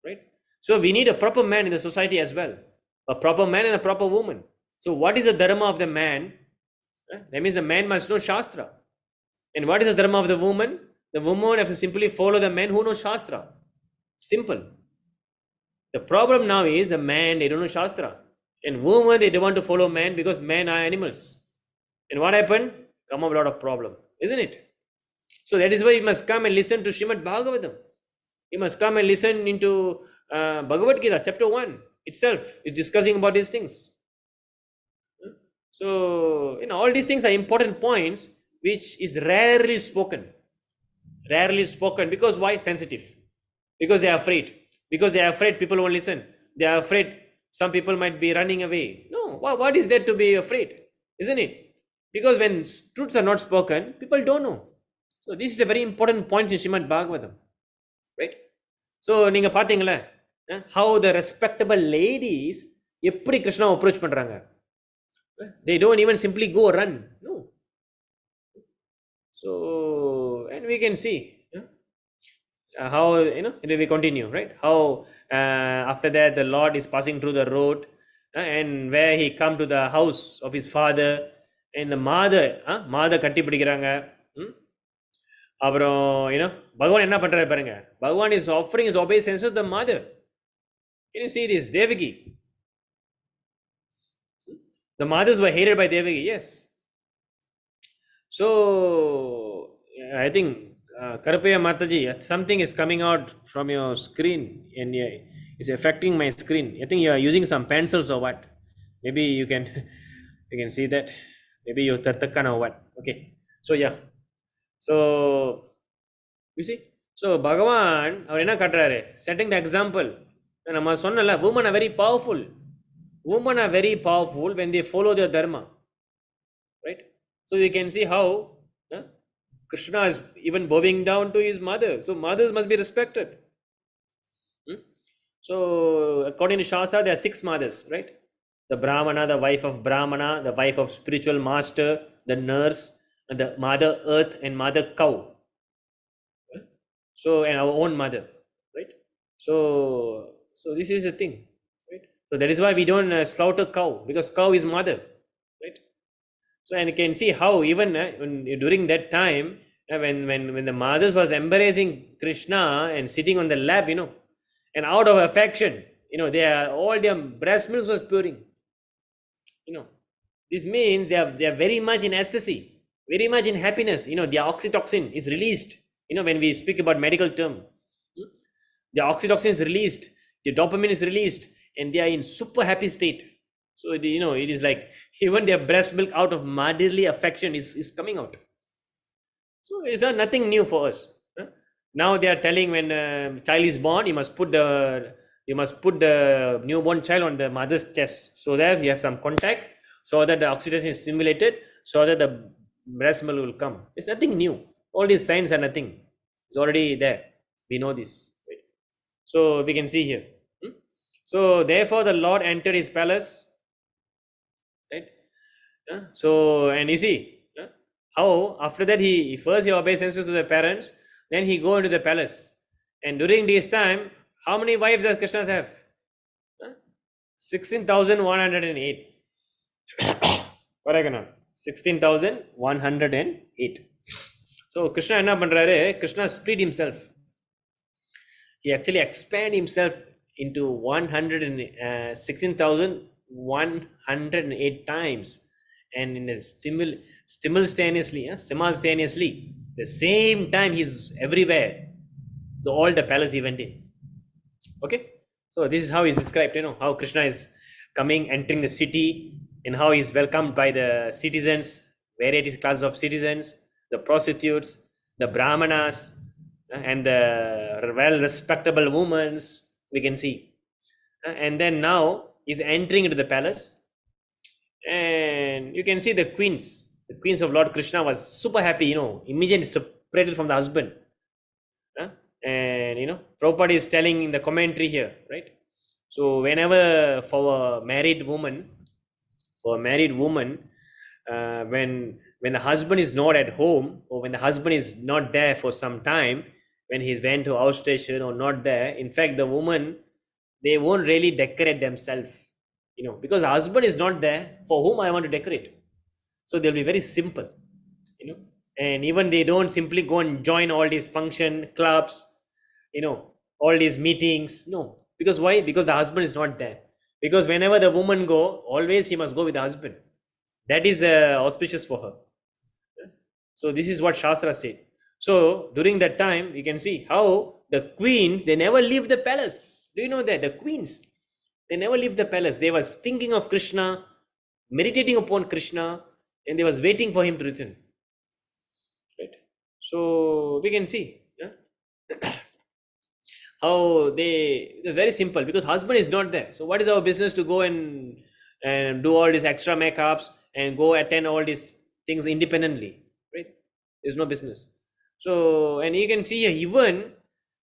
right? So we need a proper man in the society as well. A proper man and a proper woman. So what is the dharma of the man? That means the man must know Shastra. And what is the dharma of the woman? The woman has to simply follow the man who knows Shastra. Simple. The problem now is the man, they don't know Shastra. And women, they don't want to follow men because men are animals. And what happened? Come up a lot of problem, isn't it? So that is why you must come and listen to Srimad Bhagavatam. You must come and listen into Bhagavad Gita, chapter 1 itself is discussing about these things. So, all these things are important points which is rarely spoken. Rarely spoken. Because why? Sensitive. Because they are afraid. Because they are afraid people won't listen. They are afraid some people might be running away. No, what is there to be afraid? Isn't it? Because when truths are not spoken, people don't know. So this is a very important point in Srimad Bhagavatam. Right? So, நீங்க பார்த்தீங்களா how the respectable ladies எப்படி Krishna approach பண்றாங்க? They don't even simply go run. No. So, and we can see how, we continue, right? How after that the Lord is passing through the road and where he come to the house of his father and the mother கட்டி பிடிக்கிறாங்க. அப்புறம் பகவான் என்ன பண்றாரு பாருங்க. பகவான் is offering his obeisance to the mother. Can you see this? Devaki. The mothers were hated by Devaki, yes. So I think Karapaya Mataji, something is coming out from your screen and It's affecting my screen. I think you are using some pencils or what? Maybe you can you can see that. Maybe you tartakan or what? Okay. So yeah. So you see. So Bhagavan அவர் என்ன காட்டுறாரு? Setting the example. நம்ம சொன்னல women are very powerful. Women are very powerful when they follow their dharma. Right? So you can see how Krishna is even bowing down to his mother. So mothers must be respected. So according to Shastra, there are 6 mothers, right? The Brahmana, the wife of Brahmana, the wife of spiritual master, the nurse, and the mother earth and mother cow. So, and our own mother, right? So this is the thing, right? So that is why we don't slaughter cow, because cow is mother, right? So, and you can see how even during that time, when the mothers was embracing Krishna and sitting on the lap, and out of affection, all their breast milk was pouring. This means they are very much in ecstasy, very much in happiness. The oxytocin is released. When we speak about medical term, the oxytocin is released, the dopamine is released, and they are in super happy state. So it is like even their breast milk out of motherly affection is coming out. So it's nothing new for us. Now they are telling when child is born, you must put the newborn child on the mother's chest, so that you have some contact, so that the oxytocin is stimulated, so that the breast milk will come. It's nothing new. All these signs are nothing. It's already there. We know this. Right? So we can see here. So therefore the Lord entered his palace. Right? So, and you see how after that he first he obeys senses to the parents, then he go into the palace. And during this time, how many wives does Krishna have? 16,108. Correct or not? 16,108. So Krishna enna pandறாரு? Krishna split himself. He actually expand himself into 16,108 times, and in a simultaneously, the same time he's everywhere. So all the palace he went in. Okay, so this is how he's described. How Krishna is coming, entering the city, and how he's welcomed by the citizens, various classes of citizens, the prostitutes, the brahmanas, and the well respectable women, we can see. And then now he's entering into the palace, and you can see the queens of Lord Krishna was super happy, immediately separated from the husband. And Prabhupada is telling in the commentary here, right? So whenever for a married woman, when the husband is not at home, or when the husband is not there for some time, when he's went to outstation or not there, in fact the woman, they won't really decorate themselves, because the husband is not there. For whom I want to decorate? So they'll be very simple, and even they don't simply go and join all these function clubs, all these meetings. No, because why? Because the husband is not there. Because whenever the woman go, always he must go with the husband. That is auspicious for her. So this is what Shastra said. So during that time, you can see how the queens, they never leave the palace. Do you know that? The queens, they never leave the palace. They was thinking of Krishna, meditating upon Krishna, and they was waiting for him to return. Right? So we can see how they're very simple, because husband is not there. So what is our business to go and do all these extra makeups and go attend all these things independently, right? There's no business. So, and you can see here, even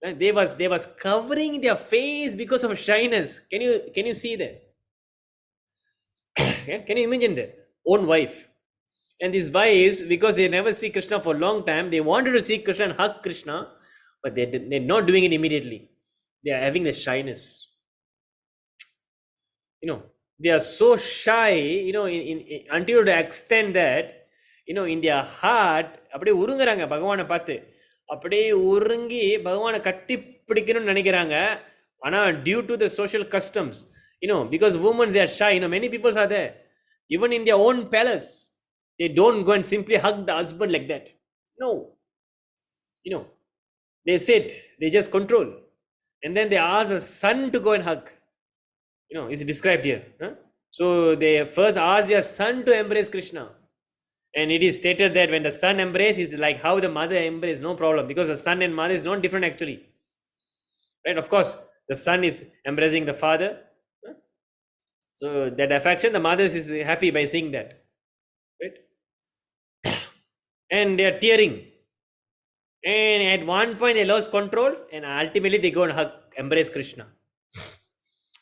they was covering their face because of shyness. Can you see this? Can you imagine that? Own wife. And these wives, because they never see Krishna for a long time, they wanted to see Krishna and hug Krishna, but they're not doing it immediately. They are having the shyness. They are so shy, until to the extent that, in their heart, அப்படியே உருங்குறாங்க பகவானை பார்த்து. அப்படியே உருங்கி பகவானை கட்டி பிடிக்கணும்னு நினைக்கிறாங்க. ஆனால் due to the social customs, because women, they are shy. Many people are there. Even in their own palace, they don't go and simply hug the husband like that. No. They sit, they just control. And then they ask the son to go and hug. It's described here. So they first ask their son to embrace Krishna. And it is stated that when the son embraces, is like how the mother embraces, no problem. Because the son and mother is not different actually. Right? Of course, the son is embracing the father. So that affection, the mother is happy by seeing that. Right? And they are tearing. And at one point they lost control and ultimately they go and hug, embrace Krishna.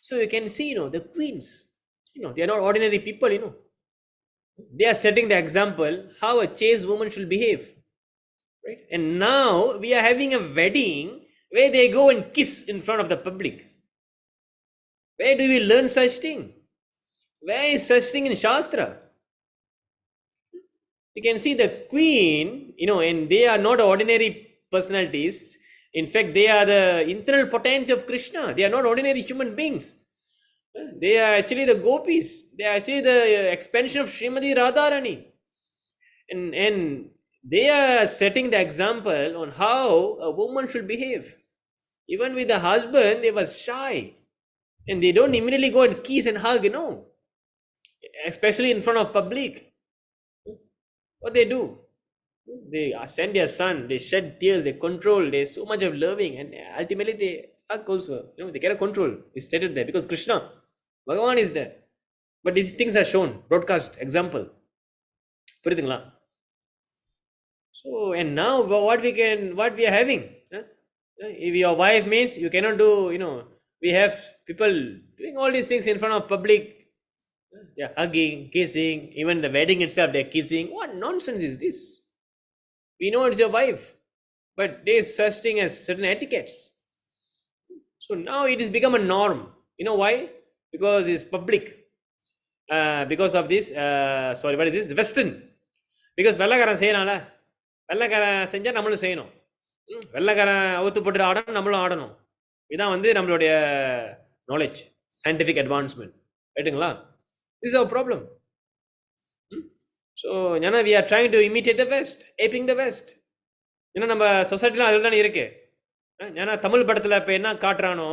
So you can see, the queens, they are not ordinary people, They are setting the example how a chaste woman should behave. Right? And now we are having a wedding where they go and kiss in front of the public. Where do we learn such thing? Where is such thing in Shastra? You can see the queen, and they are not ordinary personalities. In fact, they are the internal potency of Krishna. They are not ordinary human beings. They are actually the gopis. They are actually the expansion of Srimadi Radharani. And they are setting the example on how a woman should behave. Even with the husband, they were shy. And they don't immediately go and kiss and hug, especially in front of public. What they do? They send their son, they shed tears, they control, there's so much of loving, and ultimately they hug also. They cannot control. It's stated there because Krishna, Bhagavan is there. But these things are shown, broadcast, example. So, and now what we are having? If your wife means you cannot do, we have people doing all these things in front of public. They're hugging, kissing, even the wedding itself, they're kissing. What nonsense is this? We know it's your wife, but there's such thing as certain etiquettes. So now it has become a norm. You know why? Because it's public. Because of this, what is this? Western. Because வெள்ளக்காரன் செய்யறான்ல, வெள்ளக்காரன் செஞ்சா நம்மளும் செய்யணும். வெள்ளக்காரன் அவுத்து போட்டு ஆடணும், நம்மளும் ஆடணும். இதான் நம்மளுடைய knowledge, scientific advancement. ரைட்டுங்களா? This is our problem. So, we are trying to imitate the West, aping the West. நம்ம சொசைட்டில அதுல தானே இருக்கு. தமிழ் படத்துல இப்ப என்ன காட்டுறானோ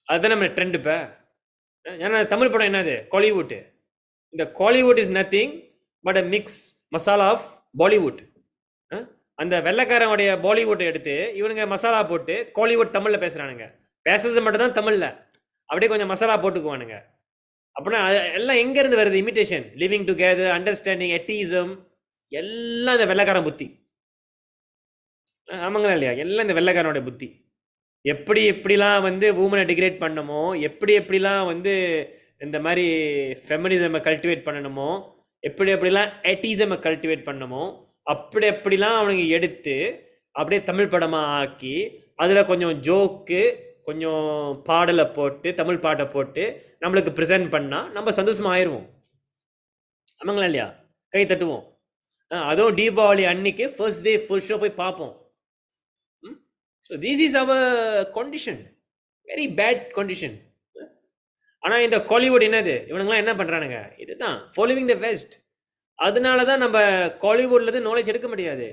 அதுதான் நம்ம ட்ரெண்ட் இப்ப. தமிழ் படம் என்னது? காலிவுட். இந்த Kollywood is nothing but a mix masala of Bollywood. அந்த வெள்ளைக்காரனுடைய பாலிவுட் எடுத்து இவனுங்க மசாலா போட்டு காலிவுட் தமிழ்ல பேசுறானுங்க. பேசுறது மட்டும் தான் தமிழ்ல. அப்படியே கொஞ்சம் மசாலா போட்டுக்குவானுங்க. அப்படின்னா எல்லாம் எங்க இருந்து வருது? இமிட்டேஷன், லிவிங் டுகெதர், அண்டர்ஸ்டாண்டிங், எட்டிசம், எல்லாம் இந்த வெள்ளைக்காரன் புத்தி. ஆமாங்களா இல்லையா? எல்லாம் இந்த வெள்ளைக்காரனுடைய புத்தி. எப்படிலாம் வூமனை டிகிரேட் பண்ணணுமோ, எப்படிலாம் இந்த மாதிரி ஃபெமினிசமை கல்டிவேட் பண்ணணுமோ, எப்படிலாம் எட்டிசமை கல்டிவேட் பண்ணணுமோ, அப்படிலாம் அவனுங்க எடுத்து அப்படியே தமிழ் படமாக ஆக்கி அதில் கொஞ்சம் ஜோக்கு, கொஞ்சம் பாடலை போட்டு, தமிழ் பாட்டை போட்டு நம்மளுக்கு ப்ரெசென்ட் பண்ணால் நம்ம சந்தோஷமாக ஆயிடுவோம். ஆமாங்களா இல்லையா? கை தட்டுவோம். அதுவும் தீபாவளி அன்னைக்கு ஃபர்ஸ்ட் டே ஃபர்ஸ்ட் ஷோ போய் பார்ப்போம். So this is our condition, very bad condition. ஆனால் இந்த காலிவுட் என்னது? இவனுங்களாம் என்ன பண்ணுறானுங்க? இதுதான் ஃபாலோவிங் த வெஸ்ட். அதனால தான் நம்ம காலிவுட்லேருந்து நாலேஜ் எடுக்க முடியாது.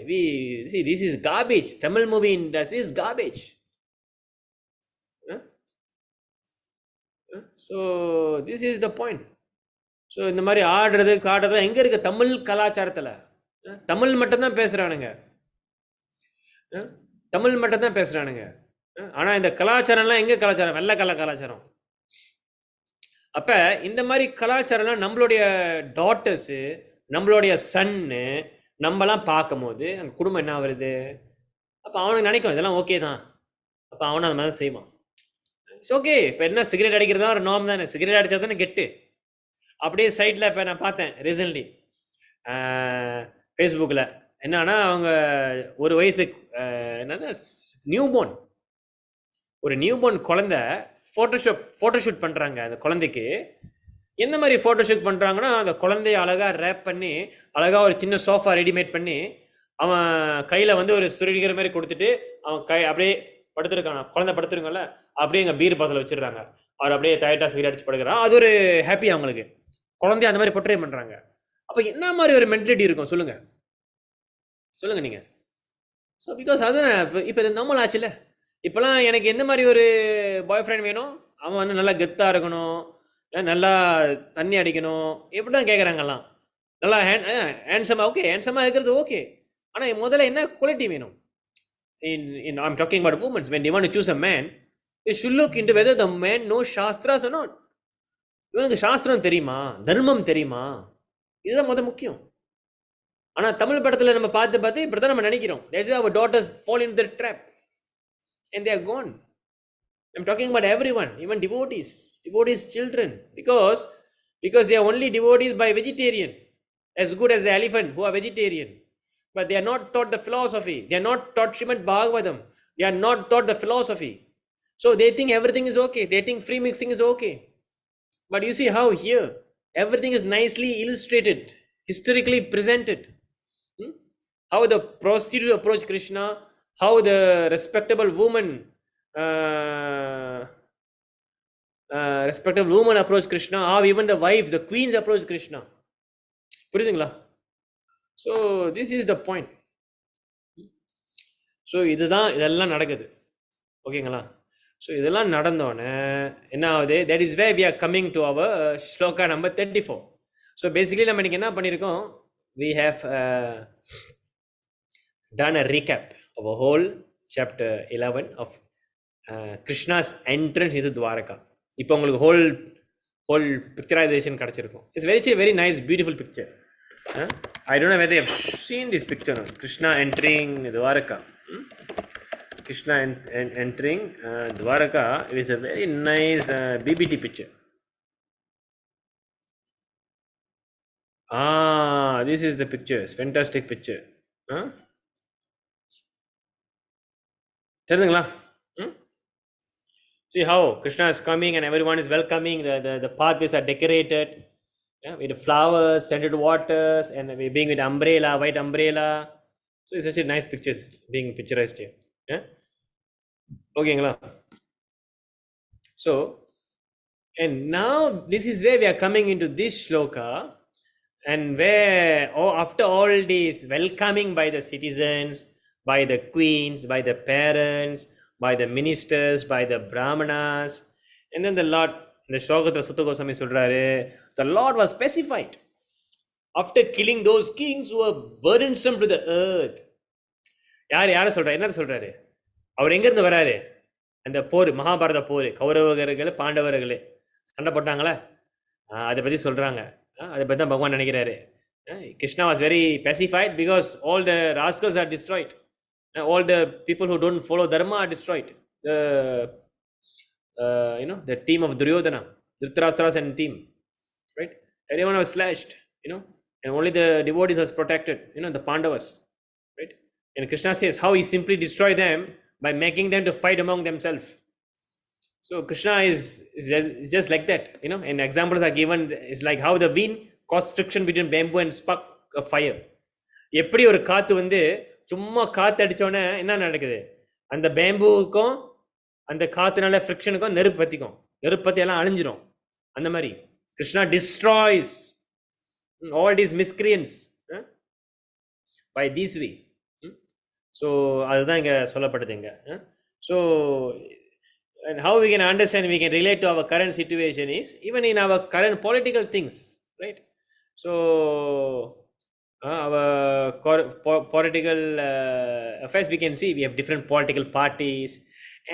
This is garbage. Tamil movie industry is garbage. So this is the point. So இந்த மாதிரி ஆடுறது காட்டுறது எங்கே இருக்குது? தமிழ் கலாச்சாரத்தில். தமிழ் மட்டும்தான் பேசுகிறானுங்க. தமிழ் மட்டும்தான் பேசுகிறானுங்க. ஆனால் இந்த கலாச்சாரம்லாம் எங்கே கலாச்சாரம்? வெள்ளை கலாச்சாரம். அப்போ இந்த மாதிரி கலாச்சாரம்லாம் நம்மளுடைய டாட்டர்ஸு, நம்மளுடைய சன்னு நம்மலாம் பார்க்கும் போது அங்கே குடும்பம் என்ன வருது? அப்போ அவனுக்கு நினைக்கும் இதெல்லாம் ஓகே தான். அப்போ அவனை அந்த மாதிரி செய்வான். It's okay. இப்போ என்ன சிகரெட் அடிக்கிறது தான் ஒரு நார்ம் தானே. சிகரெட் அடித்தா தானே கெட்டு. அப்படியே சைட்டில் இப்போ நான் பார்த்தேன் ரீசன்ட்லி ஃபேஸ்புக்கில் என்னன்னா, அவங்க ஒரு வயசு என்னன்னா ஒரு நியூபோர்ன் குழந்தை ஃபோட்டோஷூட் பண்ணுறாங்க. அந்த குழந்தைக்கு எந்த மாதிரி ஃபோட்டோஷூட் பண்ணுறாங்கன்னா, அந்த குழந்தைய அழகாக ரேப் பண்ணி அழகாக ஒரு சின்ன சோஃபா ரெடிமேட் பண்ணி அவன் கையில் ஒரு சுருடிக்கிற மாதிரி கொடுத்துட்டு அவன் அப்படியே படுத்துருக்கான். குழந்தை படுத்துருக்கோம்ல, அப்படியே எங்கள் பீர் பாத்தில் வச்சிடுறாங்க. அவர் அப்படியே டயட்டாக சிகரெட் அடிச்சு படுக்கிறான். அது ஒரு ஹாப்பி அவங்களுக்கு. குழந்தைய அந்த மாதிரி பொட்ரே பண்ணுறாங்க. அப்போ என்ன மாதிரி ஒரு மென்டாலிட்டி இருக்கும் சொல்லுங்க நீங்கள். ஸோ பிகாஸ் அதுதான் இப்போ இது நார்மல் ஆச்சுல்ல. இப்போலாம் எனக்கு எந்த மாதிரி ஒரு பாய் ஃப்ரெண்ட் வேணும், அவன் வந்து நல்லா கெத்தாக இருக்கணும், நல்லா தண்ணி அடிக்கணும், எப்படி தான் கேட்குறாங்கலாம். நல்லா ஹேண்ட்ஸமாக, ஓகே ஹேண்ட்ஸமாக இருக்கிறது ஓகே, ஆனால் முதல்ல என்ன குவாலிட்டி வேணும்? I'm talking about women. When they want to choose a man, they should look into whether the man knows Shastras or not. இவனுக்கு சாஸ்திரம் தெரியுமா, தர்மம் தெரியுமா, இதுதான் முக்கியம். ஆனால் தமிழ் படத்தில் நம்ம பார்த்து இப்படி தான் நம்ம நினைக்கிறோம். That's why our daughters fall into the trap and they are gone. I'm talking about everyone, even devotees children, because they are only devotees by vegetarian, as good as the elephant who are vegetarian, but they are not taught the philosophy. They are not taught Srimad Bhagavatam. They are not taught the philosophy. So they think everything is okay. They think free mixing is okay. But you see how here everything is nicely illustrated, historically presented. How the prostitute approach Krishna, how the respectable woman approach Krishna, how even the wives, the queens approach Krishna. புரியுதுங்களா? So this is the point. So இதெல்லாம் நடக்குது, ஓகேங்களா? So இதெல்லாம் நடந்தோடனே என்ன ஆகுது? That is way we are coming to our sloka number 34. So basically நம்ம இன்னைக்கு என்ன பண்ணியிருக்கோம்? We have done a recap of a whole chapter 11 of Krishna's entrance இது துவாரகா. இப்போ உங்களுக்கு ஹோல் பிக்சரைசேஷன் கிடச்சிருக்கும். It's very nice beautiful picture. I don't know whether you have seen this picture. Krishna entering Dwaraka. Krishna entering Dwaraka. It is a very nice BBT picture. This is the picture. It's fantastic picture. தெரியுதுங்களா? See how Krishna is coming and everyone is welcoming. The pathways are decorated. With flowers, scented waters, and being with umbrella, white umbrella. So it's such a nice pictures being picturized here. Okay, so and now this is where we are coming into this shloka, and where after all this welcoming by the citizens, by the queens, by the parents, by the ministers, by the brahmanas, and then the Lord, இந்த ஸ்லோகத்தில் சுத்த கோஸ்வாமி சொல்றாரு, the Lord was specified after killing those kings who were burdensome to the earth. யார சொல்றாரு? என்ன சொல்றாரு? அவர் எங்க இருந்து வராரு? அந்த போர், மகாபாரத போர், கௌரவர்கள் பாண்டவர்களே சண்டை போட்டாங்களே, அதை பத்தி சொல்றாங்க. அதை பத்தி தான் பகவான் நினைக்கிறாரு. Krishna was very pacified because all the rascals are destroyed. All the people who don't follow dharma are destroyed. The team of Duryodhana, Dhritarashtra's and team, right? Everyone was slashed, and only the devotees was protected, the Pandavas, right? And Krishna says how he simply destroyed them by making them to fight among themselves. So Krishna is just like that, and examples are given. It's like how the wind caused friction between bamboo and spark of fire. எப்படி ஒரு காத்து வந்து சும்மா காத்து அடிச்சோன்னே என்ன நடக்குது? அந்த பேம்புக்கும் அந்த காத்துனால ஃப்ரிக்ஷனுக்கும் நெருப்பு பற்றி எல்லாம் அழிஞ்சிடும். அந்த மாதிரி Krishna destroys all these miscreants by this way. So அதுதான் இங்கே சொல்லப்படுதுங்க. So and how we can understand, we can relate to our current situation is even in our current political things, right? So our political affairs, we can see we have different political parties,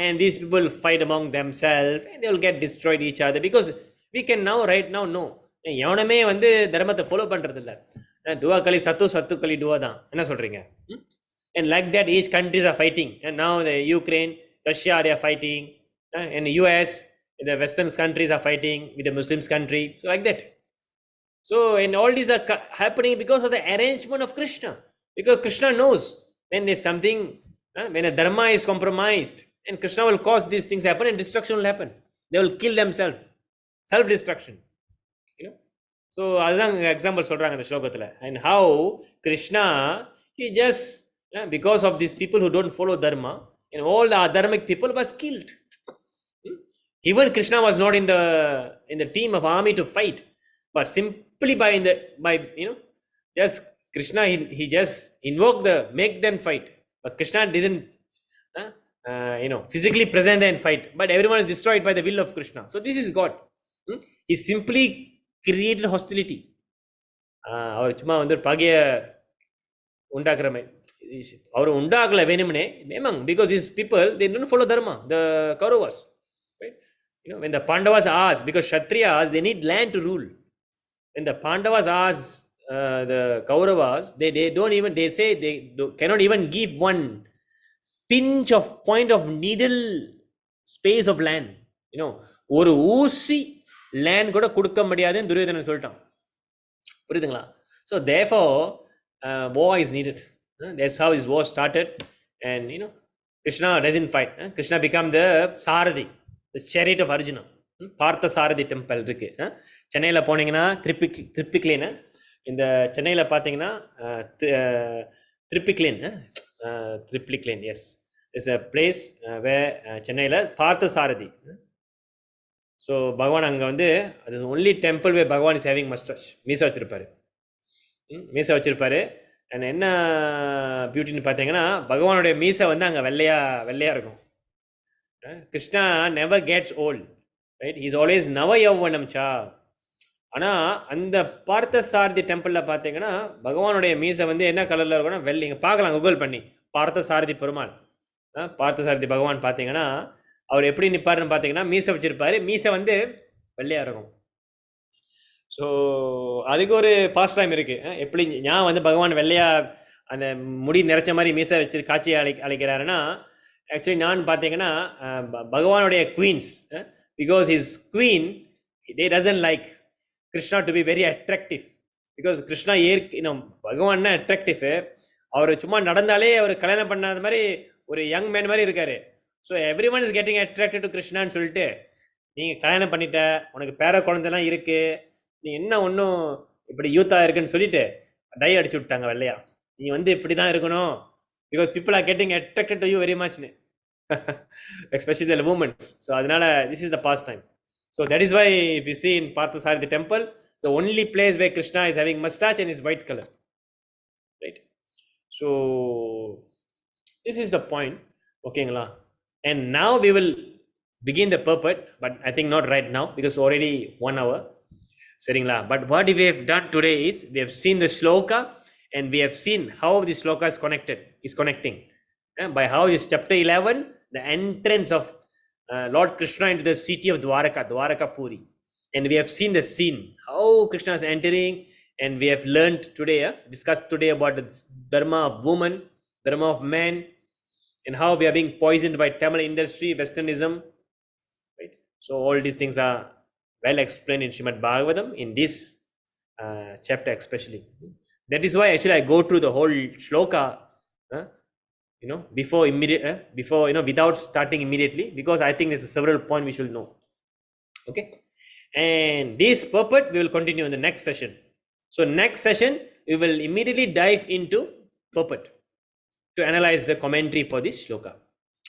and these people fight among themselves and they will get destroyed each other, because we can right now know எவனமே வந்து தர்மத்தை follow பண்றது இல்ல. துவா கலி சத்து கலி துவா தான். என்ன சொல்றீங்க? And like that each countries are fighting, and now the Ukraine, Russia, they are fighting, and the US, the western countries are fighting with the Muslims country, so like that. So and all these are happening because of the arrangement of Krishna, because Krishna knows when there's something, when a dharma is compromised, and Krishna will cause these things happen and destruction will happen. They will kill themselves, self destruction, so அதுதான் example சொல்றாங்க இந்த ஸ்லோகத்துல. And how Krishna, he just because of these people who don't follow dharma, and all the adharmic people was killed. Even Krishna was not in the team of army to fight, but simply by just Krishna, he just invoked make them fight. But Krishna didn't physically present and fight, but everyone is destroyed by the will of Krishna. So this is God. He simply created hostility. அவர் சும்மா வந்து பகைய உண்டாக்குற மாதிரி அவர் உண்டாக்கல வேணும்னே மேமங், because these people they don't follow dharma, the Kauravas, right? When the Pandavas asked, because Kshatriyas they need land to rule, when the Pandavas asked the Kauravas, they don't even, they say they cannot even give one pinch of point of needle space of land, ஒரு ஊசி land கூட கொடுக்க முடியாதுன்னு துரியோதனன் சொல்லிட்டான். புரியுதுங்களா? So therefore war is needed. That's how his war started. And Krishna doesn't fight. Krishna become the Saradi, the chariot of Arjuna. பார்த்த சாரதி temple இருக்கு சென்னையில் போனீங்கன்னா, திருப்பிக்லேன்னு இந்த சென்னையில் பார்த்தீங்கன்னா த்ரிப்ளிக்லேன், எஸ், இட்ஸ் அ பிளேஸ் வே சென்னையில் பார்த்த சாரதி. ஸோ பகவான் அங்கே வந்து அது ஒன்லி டெம்பிள் வே பகவான் இஸ் ஹேவிங் மஸ்டச், மீசை வச்சிருப்பாரு. அண்ட் என்ன பியூட்டின்னு பார்த்தீங்கன்னா, பகவானுடைய மீசை வந்து அங்கே வெள்ளையாக இருக்கும். Krishna never gets old, right? Is always நவ யௌவனம் சா. ஆனால் அந்த பார்த்த சாரதி டெம்பிளில் பார்த்தீங்கன்னா பகவானுடைய மீசை வந்து என்ன கலரில் இருக்குன்னா வெள்ளை. இங்கே பார்க்கலாம் கூகுள் பண்ணி, பார்த்த சாரதி பெருமாள், பார்த்த சாரதி பகவான் பார்த்தீங்கன்னா அவர் எப்படி நிற்பாருன்னு பார்த்தீங்கன்னா மீசை வச்சிருப்பாரு, மீசை வந்து வெள்ளையாக இருக்கும். ஸோ அதுக்கு ஒரு பாஸ்ட் டைம் இருக்குது. எப்படி நான் வந்து பகவான் வெள்ளையாக அந்த முடி நிறைச்ச மாதிரி மீசை வச்சு காட்சி அழைக்கிறாருன்னா, ஆக்சுவலி நான் பார்த்தீங்கன்னா பகவானுடைய queens, because his queen they doesn't like Krishna to be very attractive, because Krishna பகவான்னா அட்ராக்டிவ். அவர் சும்மா நடந்தாலே அவர் கல்யாணம் பண்ணாத மாதிரி ஒரு யங் மேன் மாதிரி இருக்காரு. So everyone is getting attracted to கிருஷ்ணான்னு சொல்லிட்டு, நீங்கள் கல்யாணம் பண்ணிட்ட, உனக்கு பேர குழந்தைலாம் இருக்கு, நீ என்ன ஒன்றும் இப்படி யூத்தாக இருக்குன்னு சொல்லிட்டு டை அடிச்சு விட்டாங்க வெள்ளையா. நீ வந்து இப்படி தான் இருக்கணும், because people are getting attracted to you very மச்னு, எஸ்பெஷலி த உமன்ஸ். ஸோ அதனால this is the pastime. So that is why if you see in Parthasarathi temple, the only place where Krishna is having mustache and is white color, right? So this is the point, okayங்களா? And now we will begin the purport, but I think not right now because already 1 hour. சரிங்களா? But what we have done today is we have seen the shloka and we have seen how the shloka is connecting by how this chapter 11, the entrance of Lord Krishna into the city of Dwaraka Puri, and we have seen the scene how Krishna is entering, and we have learned today, discussed today about the dharma of woman, dharma of man, and how we are being poisoned by Tamil industry, Westernism, right? So all these things are well explained in Srimad Bhagavatam in this chapter especially. That is why actually I go through the whole shloka before without starting immediately, because I think there's several points we should know. Okay, and this purport we will continue in the next session. So next session we will immediately dive into purport to analyze the commentary for this shloka.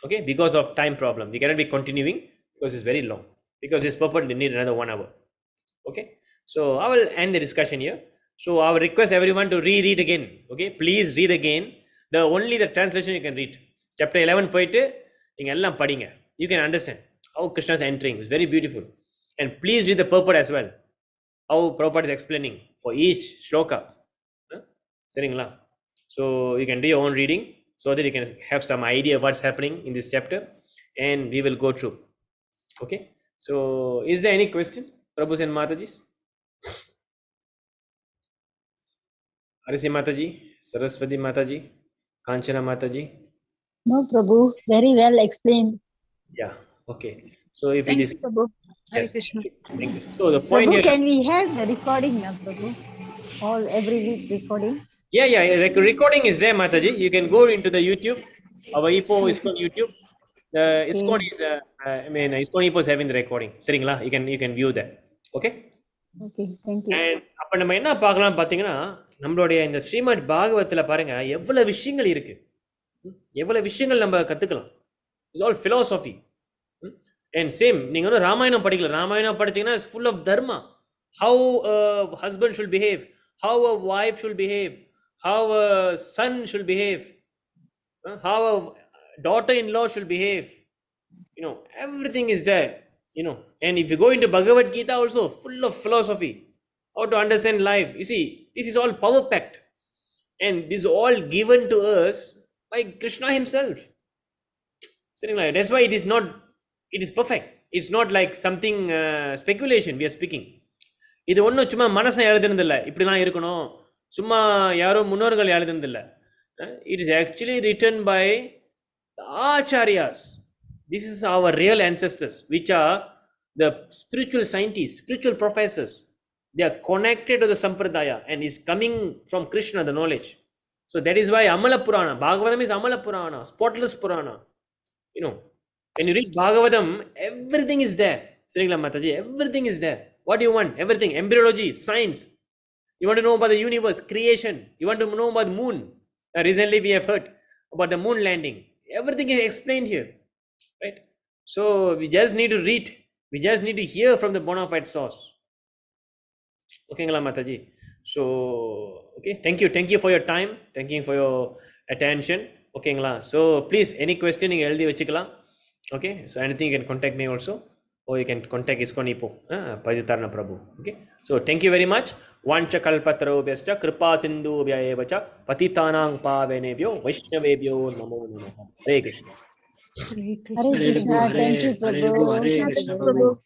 Okay, because of time problem we cannot be continuing because it's very long, because this purport we need another 1 hour. Okay, so I will end the discussion here. So I will request everyone to reread again. Okay, please read again. Only the translation you can read. Chapter 11 போயிட்டு நீங்க எல்லாம் படிங்க. You can understand how Krishna is entering. It's very beautiful. And please read the purport as well, how Prabhupada is explaining for each shloka. சரிங்களா? So you can do your own reading so that you can have some idea of what's happening in this chapter, and we will go through. Okay, so is there any question, Prabhus and Matajis? Arisi Mataji, Saraswati Mataji, Kanchana Mataji? No, Prabhu, very well explained. Yeah, okay. So if Thank it is you, Prabhu. Hare yes, Krishna. thank you. So the point Prabhu, here, can we have the recording now, Prabhu? Every week recording? yeah, recording is there, Mataji. You can go into the YouTube, our Ipo ISKCON YouTube. The ISKCON is ISKCON Ipo is having the recording. சரிங்களா? You can view that. Okay. Okay, thank you. And அப்ப நம்ம என்ன பார்க்கலாம் பார்த்தீங்கன்னா, நம்மளுடைய இந்த ஸ்ரீமத் பாகவத்துல பாருங்க எவ்வளவு விஷயங்கள் இருக்கு, எவ்வளவு விஷயங்கள் நம்ம கத்துக்கலாம். It's all philosophy. And same, நீங்க வந்து ராமாயணம் படிக்கலாம். ராமாயணம் படிச்சீங்கன்னா it's full of dharma. How a husband should behave, how a wife should behave, how a son should behave, how a daughter-in-law should behave. Everything is there. And if you go into Bhagavad Gita also, full of philosophy, how to understand life. You see, this is all power packed, and this is all given to us by Krishna himself. That's why it is perfect. It's not like something speculation we are speaking. இது ஒன்றும் சும்மா மனசை எழுதுனதில்லை, இப்படிலாம் இருக்கணும், சும்மா யாரோ முன்னோர்கள் எழுதுனதில்லை. It is actually written by the acharyas. This is our real ancestors, which are the spiritual scientists, spiritual professors. They are connected to the Sampradaya and is coming from Krishna, the knowledge. So that is why Amala Purana, Bhagavatam is Amala Purana, spotless Purana. When you read Bhagavatam, everything is there. Srila Mataji, everything is there. What do you want? Everything. Embryology, science. You want to know about the universe, creation. You want to know about the moon. Recently we have heard about the moon landing. Everything is explained here. Right? So we just need to read. We just need to hear from the bona fide source. Okay, Mataji. So, okay, thank you for your time. Thank you for your attention. Okay, so please, any question you can vechikalam. Okay, so anything you can contact me also, or you can contact ISKCON Ipo, Paditarna Prabhu. Okay, so thank you very much. Vancha kalpatarobhyascha kripa sindhubhyayevacha patitanang pavenebhyo vaishnavebhyo namo namaha. Hare Krishna. Hare Krishna. Hare Krishna. Thank you, Hare Prabhu. Hare Krishna Prabhu. Prabhu.